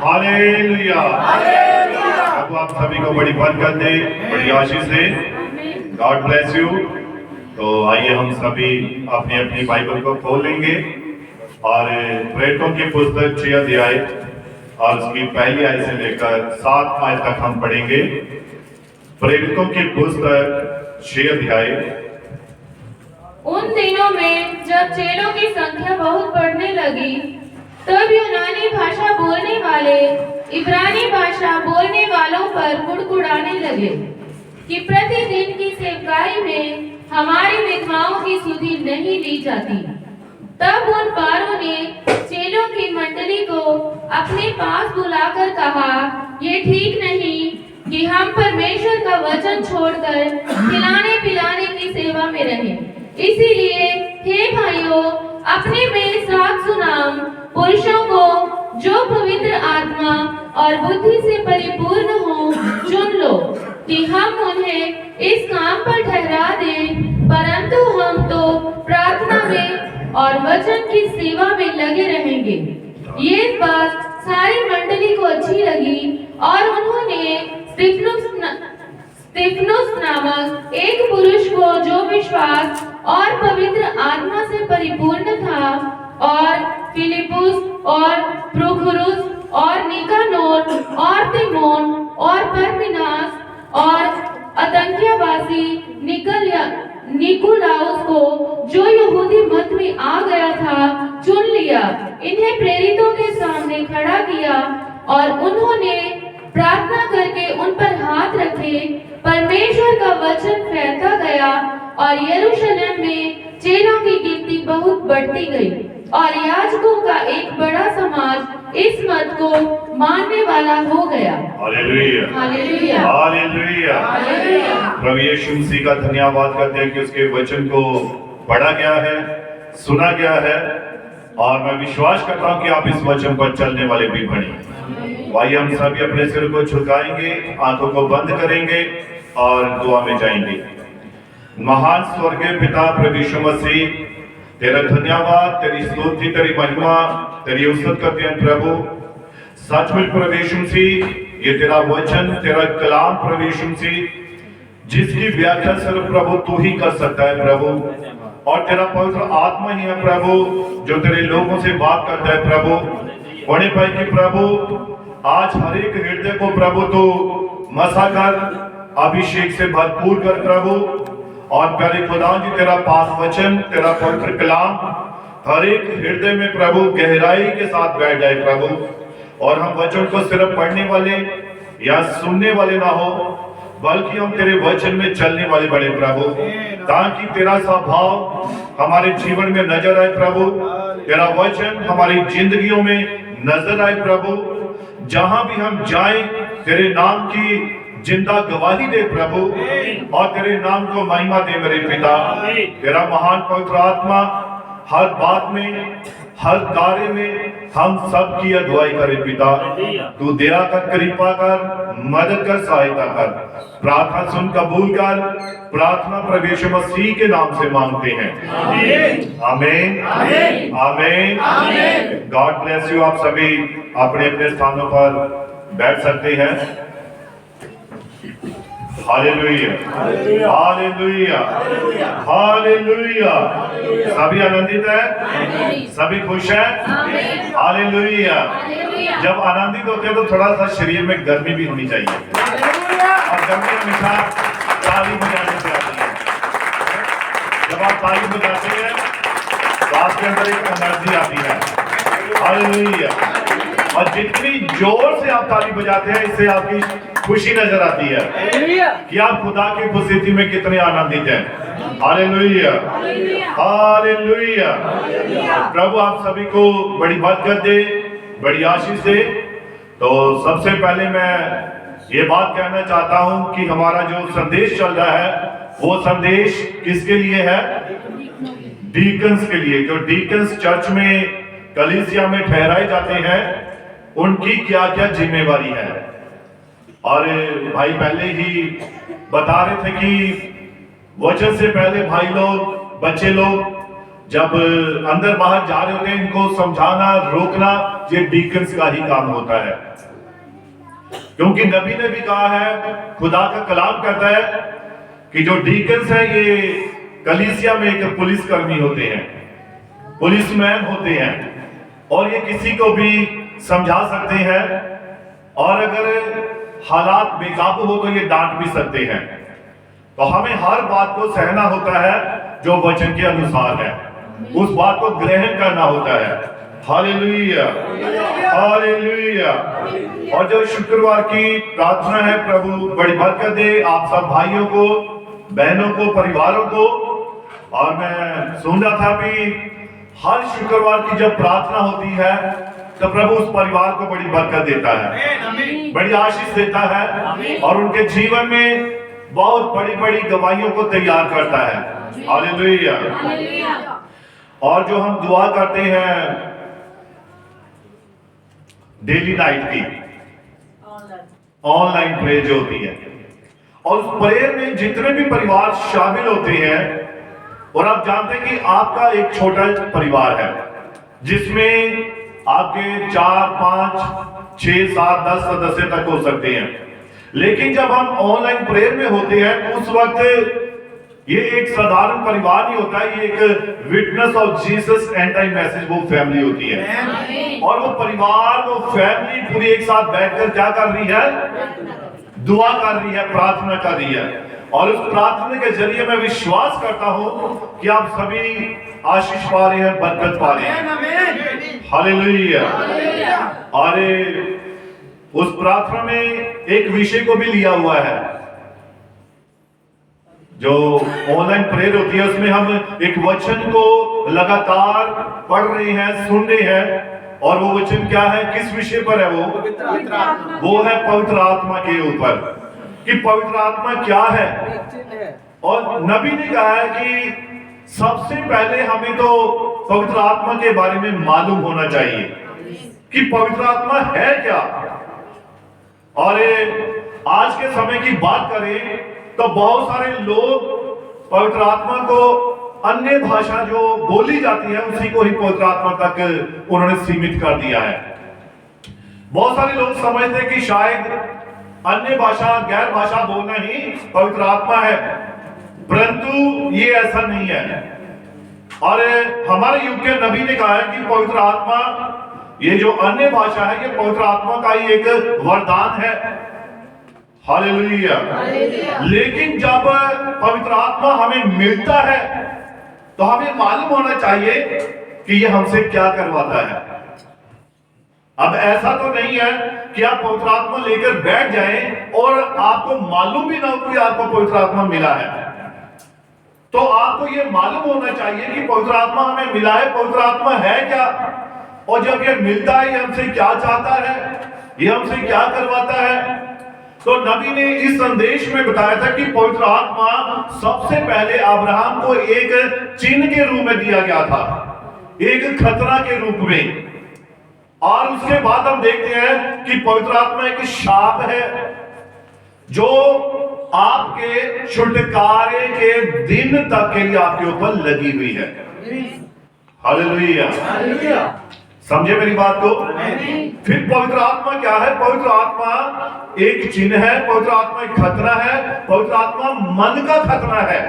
Hallelujah. प्रभु आप सभी को बड़ी बरकत दे, बड़ी आशीष दे। God bless you. तो आइए हम सभी अपनी अपनी बाइबल को खोलेंगे और प्रेरितों की पुस्तक 6 अध्याय और उसकी पहली आयत से लेकर 7 आयत तक हम पढ़ेंगे। प्रेरितों की पुस्तक 6 अध्याय। उन दिनों में जब चेलों की संख्या बहुत बढ़ने लगी, तब यूनानी भाषा बोलने वाले इब्रानी भाषा बोलने वालों पर कुड़कुड़ाने लगे कि प्रतिदिन की सेवकाई में हमारी विधवाओं की सुधि नहीं ली जाती। तब उन पारों ने चेलों की मंडली को अपने पास बुलाकर कहा, ये ठीक नहीं कि हम परमेश्वर का वचन छोड़कर खिलाने पिलाने की सेवा में रहें। इसीलिए हे भाइयों, अपने मेरे साथ सुनाम पुरुषों को जो पवित्र आत्मा और बुद्धि से परिपूर्ण हो चुन लो कि हम उन्हें इस काम पर ठहरा दें, परंतु हम तो प्रार्थना में और वचन की सेवा में लगे रहेंगे। ये बात सारी मंडली को अच्छी लगी और उन्होंने स्तिफनुस नामक एक पुरुष को जो विश्वास और पवित्र आत्मा से परिपूर्ण था, और फिलिपुस और प्रोखोरुस और निकानोर और तिमोन और परमिनास और अंताकियावासी निकुलाउस को जो यहूदी मत में आ गया था चुन लिया। इन्हें प्रेरितों के सामने खड़ा किया और उन्होंने प्रार्थना करके उन पर हाथ रखे। परमेश्वर का वचन फैलता गया और यरूशलेम में चेलों की गिनती बहुत बढ़ती गई और याजकों का एक बड़ा समाज इस मत को मानने वाला हो गया। Hallelujah, hallelujah, hallelujah. प्रभु यीशु मसीह का धन्यवाद करते हैं कि उसके वचन को पढ़ा गया है, सुना गया है और मैं विश्वास करता हूं कि आप इस वचन पर चलने वाले भी बने। भाई हम सभी अपने सिर को झुकाएंगे, आंखों को बंद करेंगे और दुआ में जाएंगे। महान स्वर्गीय पिता प्रभु यीशु मसीह, तेरा धन्यवाद, तेरी स्तुति, तेरी महिमा, तेरी उन्नत करते हैं प्रभु। सचमुच प्रभु यीशु मसीह, ये तेरा वचन, तेरा कलाम प्रभु यीशु मसीह, जिसकी व्याख्या सिर्फ प्रभु तू ही कर सकता है प्रभु, और तेरा पवित्र आत्मा ही है प्रभु जो तेरे लोगों से बात करता है प्रभु। बड़े भाई की प्रभु आज हर एक हृदय को प्रभु तो मसा कर, अभिषेक से भरपूर कर प्रभु, और प्यारे खुदा जी तेरा पाक वचन, तेरा पवित्र कलाम हर एक हृदय में प्रभु गहराई के साथ बैठ जाए प्रभु, और हम वचन को सिर्फ पढ़ने वाले या सुनने वाले ना हो, बल्कि हम तेरे वचन में चलने वाले बने प्रभु, ताकि तेरा स्वभाव हमारे जीवन में नजर आए प्रभु, तेरा वचन हमारी जिंदगियों में नजर आए प्रभु। जहां भी हम जाएं तेरे नाम की जिंदा गवाही दे प्रभु, और तेरे नाम को महिमा दे मेरे पिता। तेरा महान पवित्र आत्मा हर बात में, हर कार्य में हम सब की अगुवाई करे पिता। तू दया कर, कृपा कर, मदद कर, सहायता कर। प्रार्थना सुन कबूल कर। प्रार्थना प्रभु यीशु मसीह के नाम से मांगते हैं, आमीन, आमीन। God bless you. आप सभी अपने अपने स्थानों पर बैठ सकते हैं। Hallelujah, hallelujah, hallelujah. सभी आनंदित है, सभी खुश है। हालेलुया। जब आनंदित होते हैं तो थोड़ा सा शरीर में गर्मी भी होनी चाहिए, और गर्मी हमेशा ताली बजाने से आती है। जब आप ताली बजाते हैं तो आपके अंदर एक एनर्जी आती है। हालेलुया। और जितनी जोर से आप ताली बजाते हैं, इससे आपकी खुशी नजर आती है कि आप खुदा की उपस्थिति में कितने आनंदित हैं। Hallelujah, hallelujah. प्रभु आप सभी को बड़ी बरकत दे, बड़ी आशीष दे। तो सबसे पहले मैं ये बात कहना चाहता हूं कि हमारा जो संदेश चल रहा है वो संदेश किसके लिए है? डीकन्स के लिए। जो डीकन्स चर्च में, कलीसिया में ठहराए जाते हैं, उनकी क्या क्या जिम्मेवारी है। और भाई पहले ही बता रहे थे कि वचन से पहले भाई लोग, बच्चे लोग जब अंदर बाहर जा रहे होते हैं, इनको समझाना रोकना ये डीकन्स का ही काम होता है। क्योंकि नबी ने भी कहा है, खुदा का कलाम कहता है कि जो डीकन्स है ये कलीसिया में एक पुलिसकर्मी होते हैं, पुलिसमैन होते हैं, और ये किसी को भी समझा सकते हैं, और अगर हालात बेकाबू हो तो ये डांट भी सकते हैं। तो हमें हर बात को सहना होता है जो वचन के अनुसार है, उस बात को ग्रहण करना होता है। Hallelujah, hallelujah. और जो शुक्रवार की प्रार्थना है, प्रभु बड़ी बरकत दे आप सब भाइयों को, बहनों को, परिवारों को। और मैं सुन रहा था भी हर शुक्रवार की जब प्रार्थना होती है तो प्रभु उस परिवार को बड़ी बरकत देता है, बड़ी आशीष देता है, और उनके जीवन में बहुत बड़ी बड़ी गवाहियों को तैयार करता है। हालेलुया। और जो हम दुआ करते हैं डेली नाइट की ऑनलाइन प्रेयर जो होती है, और उस प्रेयर में जितने भी परिवार शामिल होते हैं, और आप जानते हैं कि आपका एक छोटा परिवार है जिसमें आपके 4, 5, 6, 7, 10 सदस्य तक हो सकते हैं, लेकिन जब हम ऑनलाइन प्रेयर में होते हैं उस वक्त ये एक साधारण परिवार नहीं होता है, ये एक witness of Jesus and time message वो फैमिली होती है। और वो परिवार, वो फैमिली पूरी एक साथ बैठकर क्या कर रही है? दुआ कर रही है, प्रार्थना कर रही है। और उस प्रार्थना के जरिए मैं विश्वास करता हूं कि आप सभी आशीष पा रहे हैं, बरकत पा रहे हैं। हालेलुया। और उस प्रार्थना में एक विषय को भी लिया हुआ है, जो ऑनलाइन प्रेयर होती है उसमें हम एक वचन को लगातार पढ़ रहे हैं, सुन रहे हैं, और वो वचन क्या है, किस विषय पर है? वो है पवित्र आत्मा के ऊपर, कि पवित्र आत्मा क्या है। और नबी ने कहा है कि सबसे पहले हमें तो पवित्र आत्मा के बारे में मालूम होना चाहिए कि पवित्र आत्मा है क्या। और आज के समय की बात करें तो बहुत सारे लोग पवित्र आत्मा को अन्य भाषा जो बोली जाती है उसी को ही पवित्र आत्मा तक उन्होंने सीमित कर दिया है। बहुत सारे लोग समझते हैं कि शायद अन्य भाषा, गैर भाषा बोलना ही पवित्र आत्मा है, परंतु ये ऐसा नहीं है। और हमारे युग के नबी ने कहा है कि पवित्र आत्मा, ये जो अन्य भाषा है, ये पवित्र आत्मा का ही एक वरदान है। हालेलुया। लेकिन जब पवित्र आत्मा हमें मिलता है तो हमें मालूम होना चाहिए कि ये हमसे क्या करवाता है। अब ऐसा तो नहीं है कि आप पवित्र आत्मा लेकर बैठ जाएं और आपको मालूम भी ना हो कि आपको पवित्र आत्मा मिला है। तो आपको ये मालूम होना चाहिए कि पवित्र आत्मा हमें मिला है, पवित्र आत्मा है क्या, और जब ये मिलता है ये हमसे क्या चाहता है, ये हमसे क्या करवाता है। तो नबी ने इस संदेश में बताया था कि पवित्र आत्मा सबसे पहले अब्राहम को एक चिन्ह के रूप में दिया गया था, एक खतरा के रूप में। और उसके बाद हम देखते हैं कि पवित्र आत्मा एक शाप है जो आपके छुटकारे के दिन तक के लिए आपके ऊपर लगी हुई है। हालेलुया। समझे मेरी बात को? फिर पवित्र आत्मा क्या है? पवित्र आत्मा एक चिन्ह है, पवित्र आत्मा एक खतना है, पवित्र आत्मा मन का खतना है।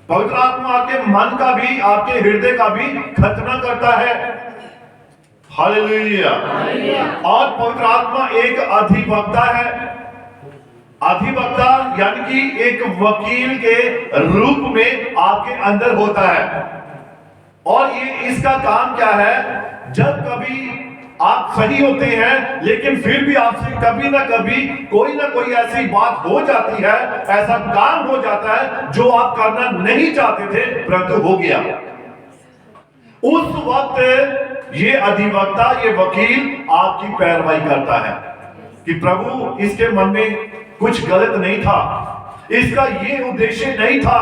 पवित्र आत्मा आपके मन का भी, आपके हृदय का भी खतना करता है। हालेलुया। और पवित्र आत्मा एक अधिवक्ता है। अधिवक्ता यानी कि एक वकील के रूप में आपके अंदर होता है। और ये इसका काम क्या है? जब कभी आप सही होते हैं लेकिन फिर भी आपसे कभी ना कभी कोई ना कोई ऐसी बात हो जाती है, ऐसा काम हो जाता है जो आप करना नहीं चाहते थे परंतु हो गया, उस वक्त ये अधिवक्ता, ये वकील आपकी पैरवाई करता है कि प्रभु इसके मन में कुछ गलत नहीं था, इसका ये उद्देश्य नहीं था,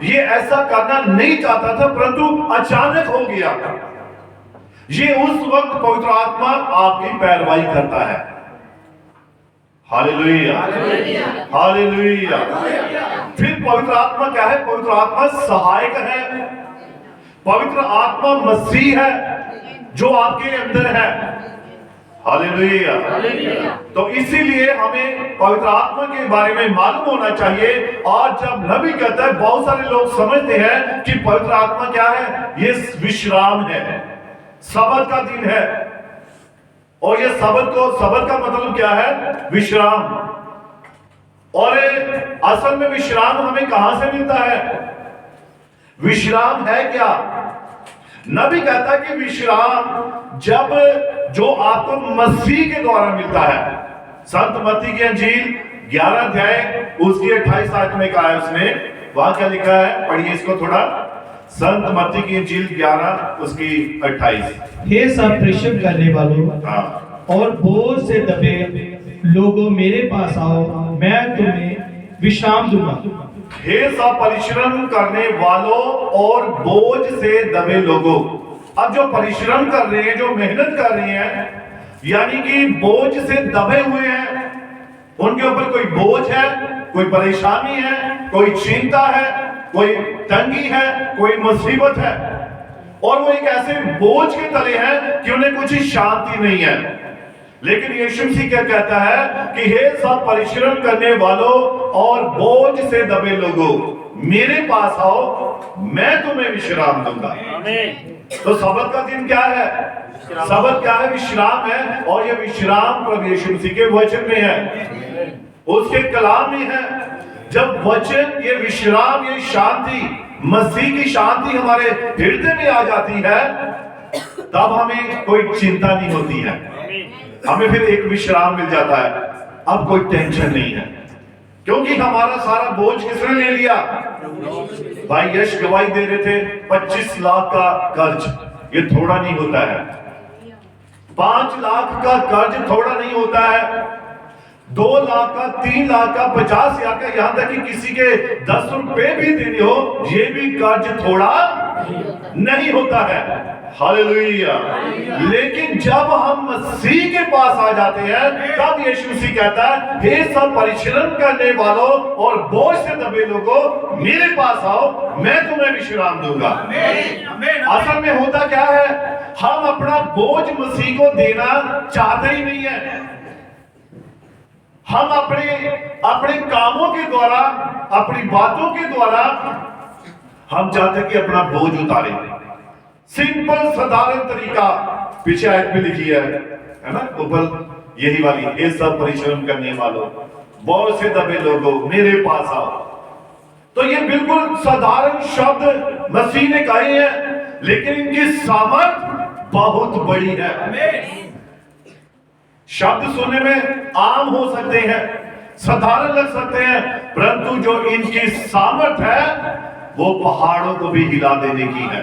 ये ऐसा करना नहीं चाहता था परंतु अचानक हो गया। ये उस वक्त पवित्र आत्मा आपकी पैरवाई करता है। Hallelujah, hallelujah. फिर पवित्र आत्मा क्या है? पवित्र आत्मा सहायक है। पवित्र आत्मा मसीह है जो आपके अंदर है। हालेलुया। तो इसीलिए हमें पवित्र आत्मा के बारे में मालूम होना चाहिए। और जब नबी कहता है, बहुत सारे लोग समझते हैं कि पवित्र आत्मा क्या है, ये विश्राम है, सब्त का दिन है। और ये सब्त का मतलब क्या है? विश्राम। और असल में विश्राम हमें कहां से मिलता है? विश्राम है क्या? नबी कहता है कि विश्राम जब जो आपको मसीह के द्वारा मिलता है। संत मत्ती की अंजील 11 अध्याय उसकी 28 आयत में कहा है उसने, वहां क्या लिखा है? पढ़िए इसको थोड़ा। संत मत्ती की अंजील 11 उसकी 28। हे सब परिश्रम करने वालों और बोझ से दबे लोगों, मेरे पास आओ, मैं तुम्हें विश्राम दूंगा। हे सब परिश्रम करने वालों और बोझ से दबे लोगों। अब जो परिश्रम कर रहे हैं, जो मेहनत कर रहे हैं, यानी कि बोझ से दबे हुए हैं, उनके ऊपर कोई बोझ है, कोई परेशानी है, कोई चिंता है, कोई तंगी है, कोई मुसीबत है, और वो एक ऐसे बोझ के तले हैं कि उन्हें कुछ शांति नहीं है। लेकिन यीशु मसीह क्या कहता है कि हे सब परिश्रम करने वालों और बोझ से दबे लोगों, मेरे पास आओ, मैं तुम्हें विश्राम दूंगा। तो सब्त का दिन क्या है? सब्त क्या है? विश्राम है। और ये विश्राम प्रभु यीशु मसीह के वचन में है, उसके कलाम में है। जब वचन, ये विश्राम, ये शांति, मसीह की शांति हमारे हृदय में आ जाती है, तब हमें कोई चिंता नहीं होती है, हमें फिर एक विश्राम मिल जाता है। अब कोई टेंशन नहीं है, क्योंकि हमारा सारा बोझ किसने ले लिया? भाई यश गवाही दे रहे थे 25 लाख का कर्ज, ये थोड़ा नहीं होता है। 5 लाख का कर्ज थोड़ा नहीं होता है। 2 लाख का, 3 लाख का, 50,000 का, यहां तक कि किसी के 10 रुपए भी देने हो, ये भी कर्ज थोड़ा नहीं होता है। हालेलुया। लेकिन जब हम मसीह के पास आ जाते हैं, तब यीशु मसीह कहता है, हे सब परिश्रम करने वालों और बोझ से दबे लोगों, मेरे पास आओ, मैं तुम्हें विश्राम दूंगा। असल में होता क्या है? हम अपना बोझ मसीह को देना चाहते ही नहीं है। हम अपने कामों के द्वारा, अपनी बातों के द्वारा हम चाहते हैं कि अपना बोझ उतारें। सिंपल साधारण तरीका पीछे आयत में लिखी है ना, ऊपर यही वाली, ये सब परिश्रम करने वालों, बोझ से दबे लोगों, मेरे पास आओ। तो ये बिल्कुल साधारण शब्द मसीह ने कहे हैं, लेकिन इनकी सामर्थ बहुत बड़ी है। शब्द सुनने में आम हो सकते हैं, साधारण लग सकते हैं, परंतु जो इनकी सामर्थ है वो पहाड़ों को भी हिला देने की है।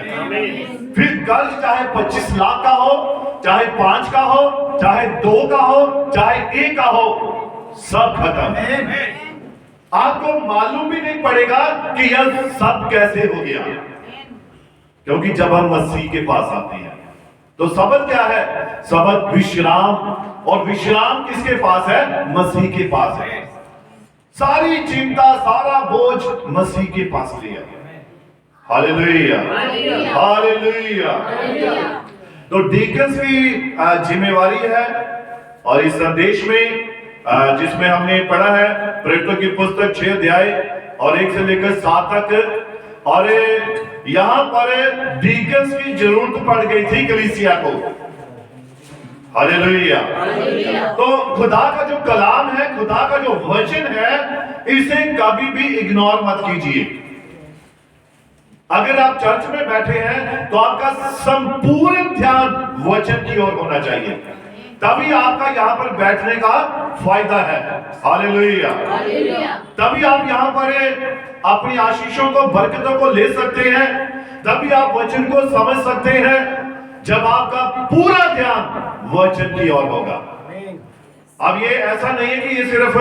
फिर कर्ज चाहे 25 लाख का हो, चाहे 5 का हो, चाहे 2 का हो, चाहे 1 का हो, सब खत्म। आपको मालूम भी नहीं पड़ेगा कि यह सब कैसे हो गया, क्योंकि जब हम मसीह के पास आते हैं तो सब्त क्या है? सब्त विश्राम। और विश्राम किसके पास है? मसीह के पास है। सारी चिंता, सारा बोझ मसीह के पास लिया। Hallelujah, hallelujah. तो डीकन्स की जिम्मेवारी है। और इस संदेश में जिसमें हमने पढ़ा है प्रेरितों की पुस्तक 6 अध्याय और 1 से लेकर 7 तक, और यहां पर डीकन्स की जरूरत पड़ गई थी कलीसिया को। हालेलुया। तो खुदा का जो कलाम है, खुदा का जो वचन है, इसे कभी भी इग्नोर मत कीजिए। अगर आप चर्च में बैठे हैं तो आपका संपूर्ण ध्यान वचन की ओर होना चाहिए, तभी आपका यहां पर बैठने का फायदा है। हालेलुया। तभी आप यहां पर अपनी आशीषों को, बरकतों को ले सकते हैं, तभी आप वचन को समझ सकते हैं, जब आपका पूरा ध्यान वचन की ओर होगा। अब ये ऐसा नहीं है कि ये सिर्फ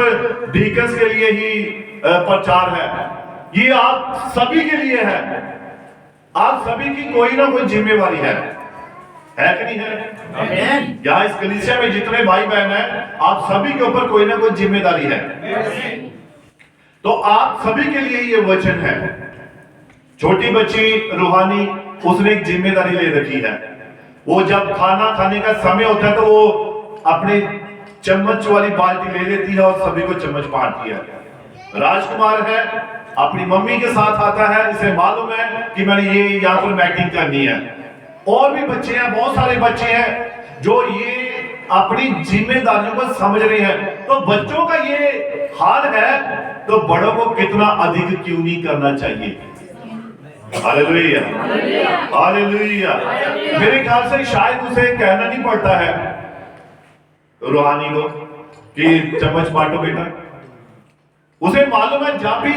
डीकन्स के लिए ही प्रचार है, ये आप सभी के लिए है। आप सभी की कोई ना कोई जिम्मेवारी है कि नहीं है? यहाँ इस कलीसिया में जितने भाई बहन हैं, आप सभी के ऊपर कोई ना कोई जिम्मेदारी है। तो आप सभी के लिए ये वचन है। छोटी बच्ची रूहानी उसने एक जिम्मेदारी ले रखी है। वो जब खाना खाने का समय होता है तो वो अपने चम्मच वाली बाल्टी ले लेती है और सभी को चम्मच बांटती है। राजकुमार है, अपनी मम्मी के साथ आता है, इसे मालूम है कि मैंने ये यहाँ पर बैटिंग करनी है। और भी बच्चे हैं, बहुत सारे बच्चे हैं जो ये अपनी जिम्मेदारियों को समझ रहे हैं। तो बच्चों का ये हाल है तो बड़ों को कितना अधिक क्यों नहीं करना चाहिए। Hallelujah, hallelujah. मेरे ख्याल से शायद उसे कहना नहीं पड़ता है रूहानी को कि चम्मच बांटो बेटा। उसे मालूम है जब भी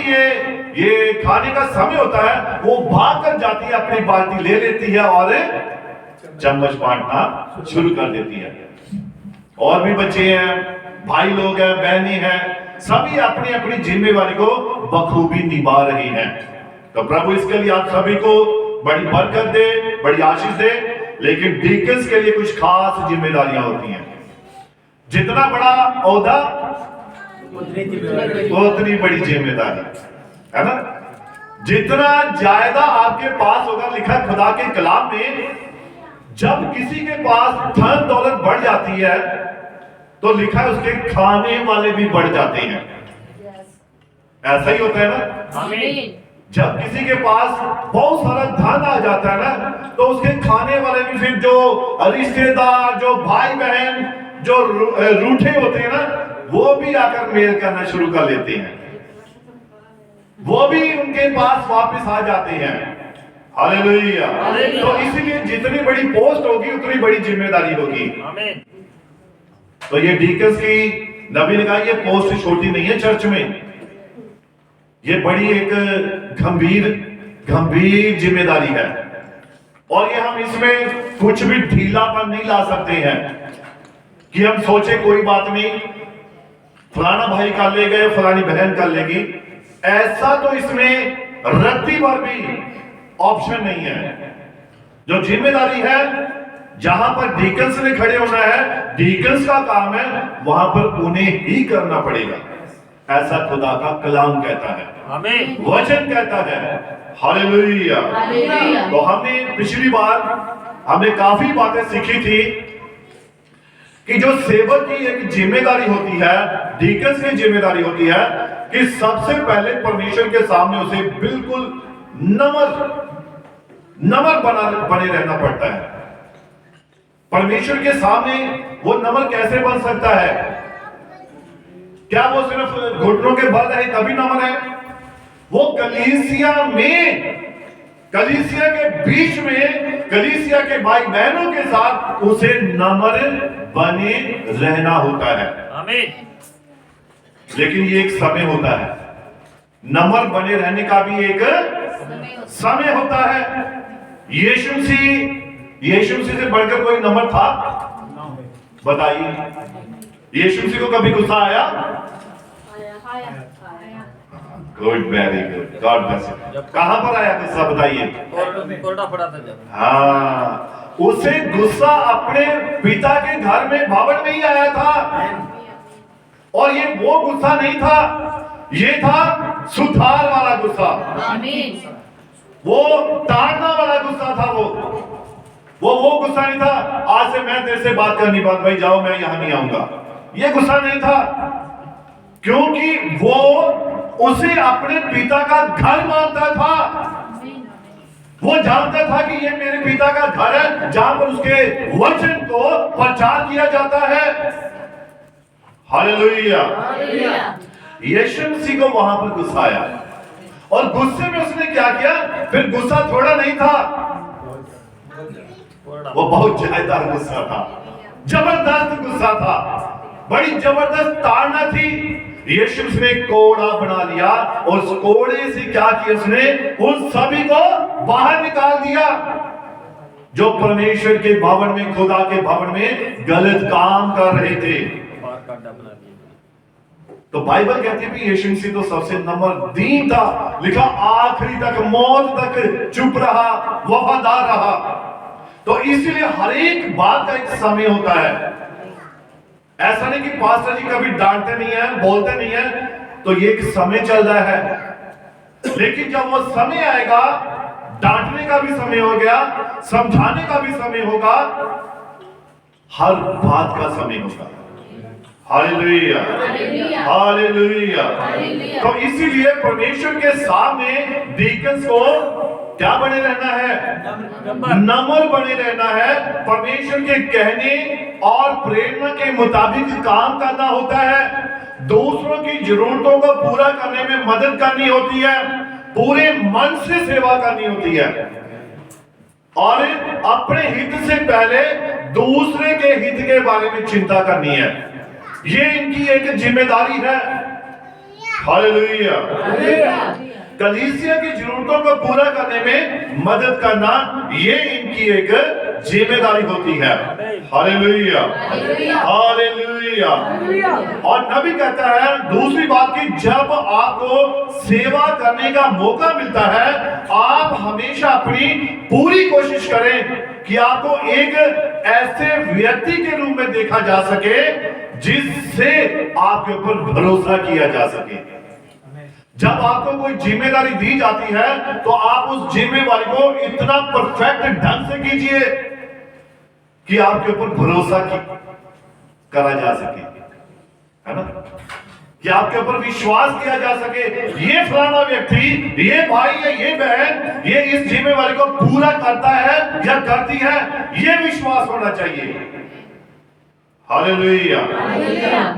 ये खाने का समय होता है वो भाग कर जाती है, अपनी बाल्टी ले लेती है और चम्मच बांटना शुरू कर देती है। और भी बच्चे हैं, भाई लोग हैं, बहनें हैं, सभी अपनी अपनी जिम्मेवारी को बखूबी निभा रही हैं। तो प्रभु इसके लिए आप सभी को बड़ी बरकत दे, बड़ी आशीष दे। लेकिन डीकन्स के लिए कुछ खास जिम्मेदारियां होती हैं। जितना बड़ा ओहदा उतनी बड़ी जिम्मेदारी है ना। जितना ज्यादा आपके पास होगा, लिखा खुदा के कलाम में, जब किसी के पास धन दौलत बढ़ जाती है तो लिखा है उसके खाने वाले भी बढ़ जाते हैं। ऐसा ही होता है ना। जब किसी के पास बहुत सारा धन आ जाता है ना तो उसके खाने वाले भी, फिर जो रिश्तेदार, जो भाई बहन, जो रूठे होते हैं ना, वो भी आकर मेल करना शुरू कर लेते हैं। वो भी उनके पास वापस आ जाते हैं। हालेलुया। तो इसीलिए जितनी बड़ी पोस्ट होगी उतनी बड़ी जिम्मेदारी होगी। तो ये डीकन्स की, नबी ने कहा ये पोस्ट छोटी नहीं है चर्च में, ये बड़ी एक गंभीर जिम्मेदारी है। और ये हम इसमें कुछ भी ढीलापन नहीं ला सकते हैं कि हम सोचे कोई बात नहीं, फलाना भाई कर ले गए, फलानी बहन कर लेगी। ऐसा तो इसमें रत्ती भर भी ऑप्शन नहीं है। जो जिम्मेदारी है, जहां पर डीकन्स ने खड़े होना है, डीकन्स का काम है, वहां पर उन्हें ही करना पड़ेगा। ऐसा खुदा का कलाम कहता है, वचन कहता है। हालेलुया। तो हमने पिछली बार हमने काफी बातें सीखी थी कि जो सेवक की एक जिम्मेदारी होती है, डीकन्स की जिम्मेदारी होती है कि सबसे पहले परमेश्वर के सामने उसे बिल्कुल नम्र बने रहना पड़ता है। परमेश्वर के सामने वो नम्र कैसे बन सकता है? क्या वो सिर्फ घुटनों के बल रहे तभी नम्र है? वो कलीसिया के बीच में, कलीसिया के भाई बहनों के साथ उसे नम्र बने रहना होता है। लेकिन ये एक समय होता है, नम्र बने रहने का भी एक समय होता है। यीशु मसीह से बढ़कर कोई नम्र था? बताइए, यीशु मसीह को कभी गुस्सा आया? Good, very good, God bless you. कहां पर आया गुस्सा बताइए? कोरडा पड़ा था जब। हाँ, उसे गुस्सा अपने पिता के घर में, भवन में ही आया था। और ये वो गुस्सा नहीं था, ये था सुधार वाला गुस्सा। वो ताड़ना वाला गुस्सा था। वो गुस्सा नहीं था, आज से मैं तेरे से बात करनी, बात भाई जाओ, मैं यहां नहीं आऊंगा। ये गुस्सा नहीं था, क्योंकि वो उसे अपने पिता का घर मानता था। वो जानता था कि ये मेरे पिता का घर है, जहां पर उसके वचन को प्रचार किया जाता है। हालेलुया। यीशु मसीह को वहां पर गुस्सा आया, और गुस्से में उसने क्या किया? फिर गुस्सा थोड़ा नहीं था, वो बहुत जायदार गुस्सा था, जबरदस्त गुस्सा था, बड़ी जबरदस्त ताड़ना थी। यीशु ने कोड़ा बना लिया, और उस कोड़े से क्या किया उसने? उन सभी को बाहर निकाल दिया जो परमेश्वर के भवन में, खुदा के भवन में गलत काम कर रहे थे। तो बाइबल कहती है कि यीशु मसीह तो सबसे नंबर दीन था। लिखा आखिरी तक, मौत तक चुप रहा, वफादार रहा। तो इसीलिए हर एक बात का एक समय होता है। ऐसा नहीं कि पास्टर जी कभी डांटते नहीं है, बोलते नहीं है, तो ये एक समय चल रहा है। लेकिन जब वो समय आएगा डांटने का भी समय हो गया, समझाने का भी समय होगा, हर बात का समय होगा। Hallelujah, hallelujah. तो इसीलिए परमेश्वर के सामने डीकन्स को क्या बने रहना है? नम्र बने रहना है। परमेश्वर के कहने और प्रेरणा के मुताबिक काम करना होता है। दूसरों की जरूरतों को पूरा करने में मदद करनी होती है, पूरे मन से सेवा करनी होती है, और अपने हित से पहले दूसरे के हित के बारे में चिंता करनी है। ये इनकी एक जिम्मेदारी है। हालेलुया। कलीसिया की जरूरतों को पूरा करने में मदद करना, ये इनकी एक जिम्मेदारी होती है। Hallelujah, hallelujah. और नबी कहता है दूसरी बात की, जब आपको सेवा करने का मौका मिलता है, आप हमेशा अपनी पूरी कोशिश करें कि आपको एक ऐसे व्यक्ति के रूप में देखा जा सके जिससे आपके ऊपर भरोसा किया जा सके। जब आपको कोई जिम्मेदारी दी जाती है तो आप उस जिम्मेदारी को इतना परफेक्ट ढंग से कीजिए कि आपके ऊपर भरोसा करा जा सके, है ना, कि आपके ऊपर विश्वास किया जा सके। ये फलाना व्यक्ति, ये भाई या ये बहन, ये इस जिम्मेदारी को पूरा करता है या करती है, ये विश्वास होना चाहिए। हालेलुया।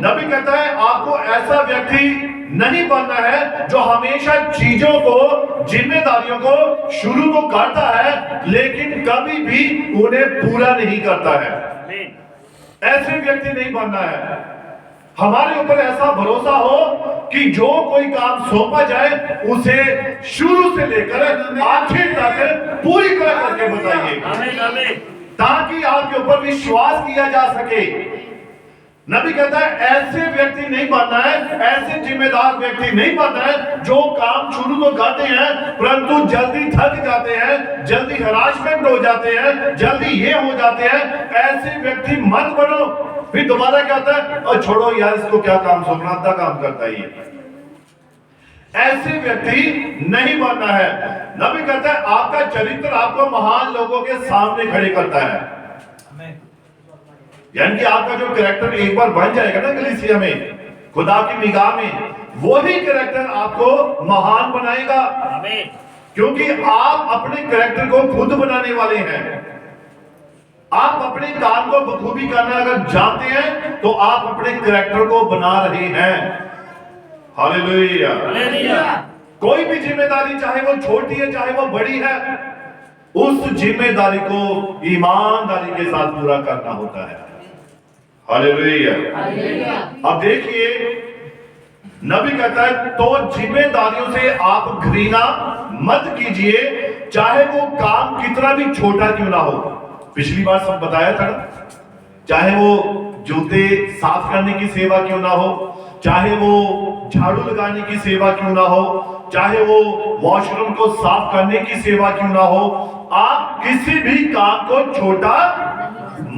नबी कहता है आपको ऐसा व्यक्ति नहीं बनना है जो हमेशा चीजों को, जिम्मेदारियों को शुरू तो करता है लेकिन कभी भी उन्हें पूरा नहीं करता है। ऐसे व्यक्ति नहीं बनना है। हमारे ऊपर ऐसा भरोसा हो कि जो कोई काम सौंपा जाए उसे शुरू से लेकर आखिर तक पूरी तरह करके बताइए, ताकि आपके ऊपर विश्वास किया जा सके। नबी कहता है ऐसे व्यक्ति नहीं बनना है, ऐसे जिम्मेदार व्यक्ति नहीं बनना है जो काम शुरू तो करते हैं परंतु जल्दी थक जाते हैं, जल्दी हरासमेंट हो जाते हैं, जल्दी ये हो जाते हैं। ऐसे व्यक्ति मत बनो। फिर दोबारा क्या होता है, और छोड़ो यार, इसको क्या काम सौंपना, आधा काम करता ही है। ऐसे व्यक्ति नहीं बनना है। नबी कहता है आपका चरित्र आपको महान लोगों के सामने खड़े करता है। यानी कि आपका जो कैरेक्टर एक बार बन जाएगा ना कलीसिया में, खुदा की निगाह में, वो ही कैरेक्टर आपको महान बनाएगा, क्योंकि आप अपने कैरेक्टर को खुद बनाने वाले हैं। आप अपने काम को बखूबी करना अगर जानते हैं तो आप अपने कैरेक्टर को बना रहे हैं। हालेलुया। कोई भी जिम्मेदारी, चाहे वो छोटी है चाहे वो बड़ी है, उस जिम्मेदारी को ईमानदारी के साथ पूरा करना होता है। हालेलुया। अब देखिए नबी कहता है तो जिम्मेदारियों से आप घृणा मत कीजिए, चाहे वो काम कितना भी छोटा क्यों ना हो। पिछली बार सब बताया था ना, चाहे वो जूते साफ करने की सेवा क्यों ना हो, चाहे वो झाड़ू लगाने की सेवा क्यों ना हो, चाहे वो वॉशरूम को साफ करने की सेवा क्यों ना हो, आप किसी भी काम को छोटा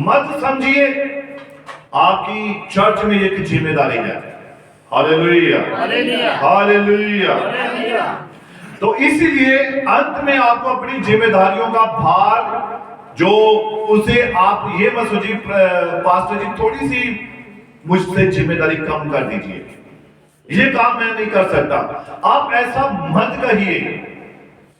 मत समझिए। आपकी चर्च में एक जिम्मेदारी है। Hallelujah, hallelujah. तो इसीलिए अंत में आपको अपनी जिम्मेदारियों का भार, जो उसे आप ये मत सोचिए पास्टर जी थोड़ी सी मुझसे जिम्मेदारी कम कर दीजिए, ये काम मैं नहीं कर सकता, आप ऐसा मत कहिए।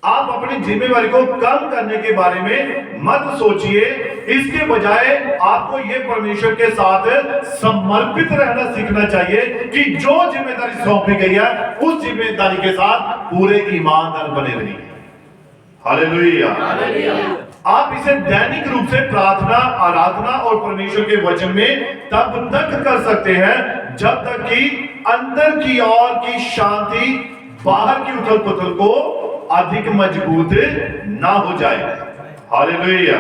आप अपनी जिम्मेदारी को कम करने के बारे में मत सोचिए। इसके बजाय आपको ये परमेश्वर के साथ समर्पित रहना सीखना चाहिए कि जो जिम्मेदारी सौंपी गई है उस जिम्मेदारी के साथ पूरे ईमानदार बने रहिए। हालेलुया। आप इसे दैनिक रूप से प्रार्थना, आराधना और परमेश्वर के वचन में तब तक कर सकते हैं जब तक कि अंदर की ओर की शांति बाहर की उथल पुथल को अधिक मजबूत ना हो जाए। हालेलुया।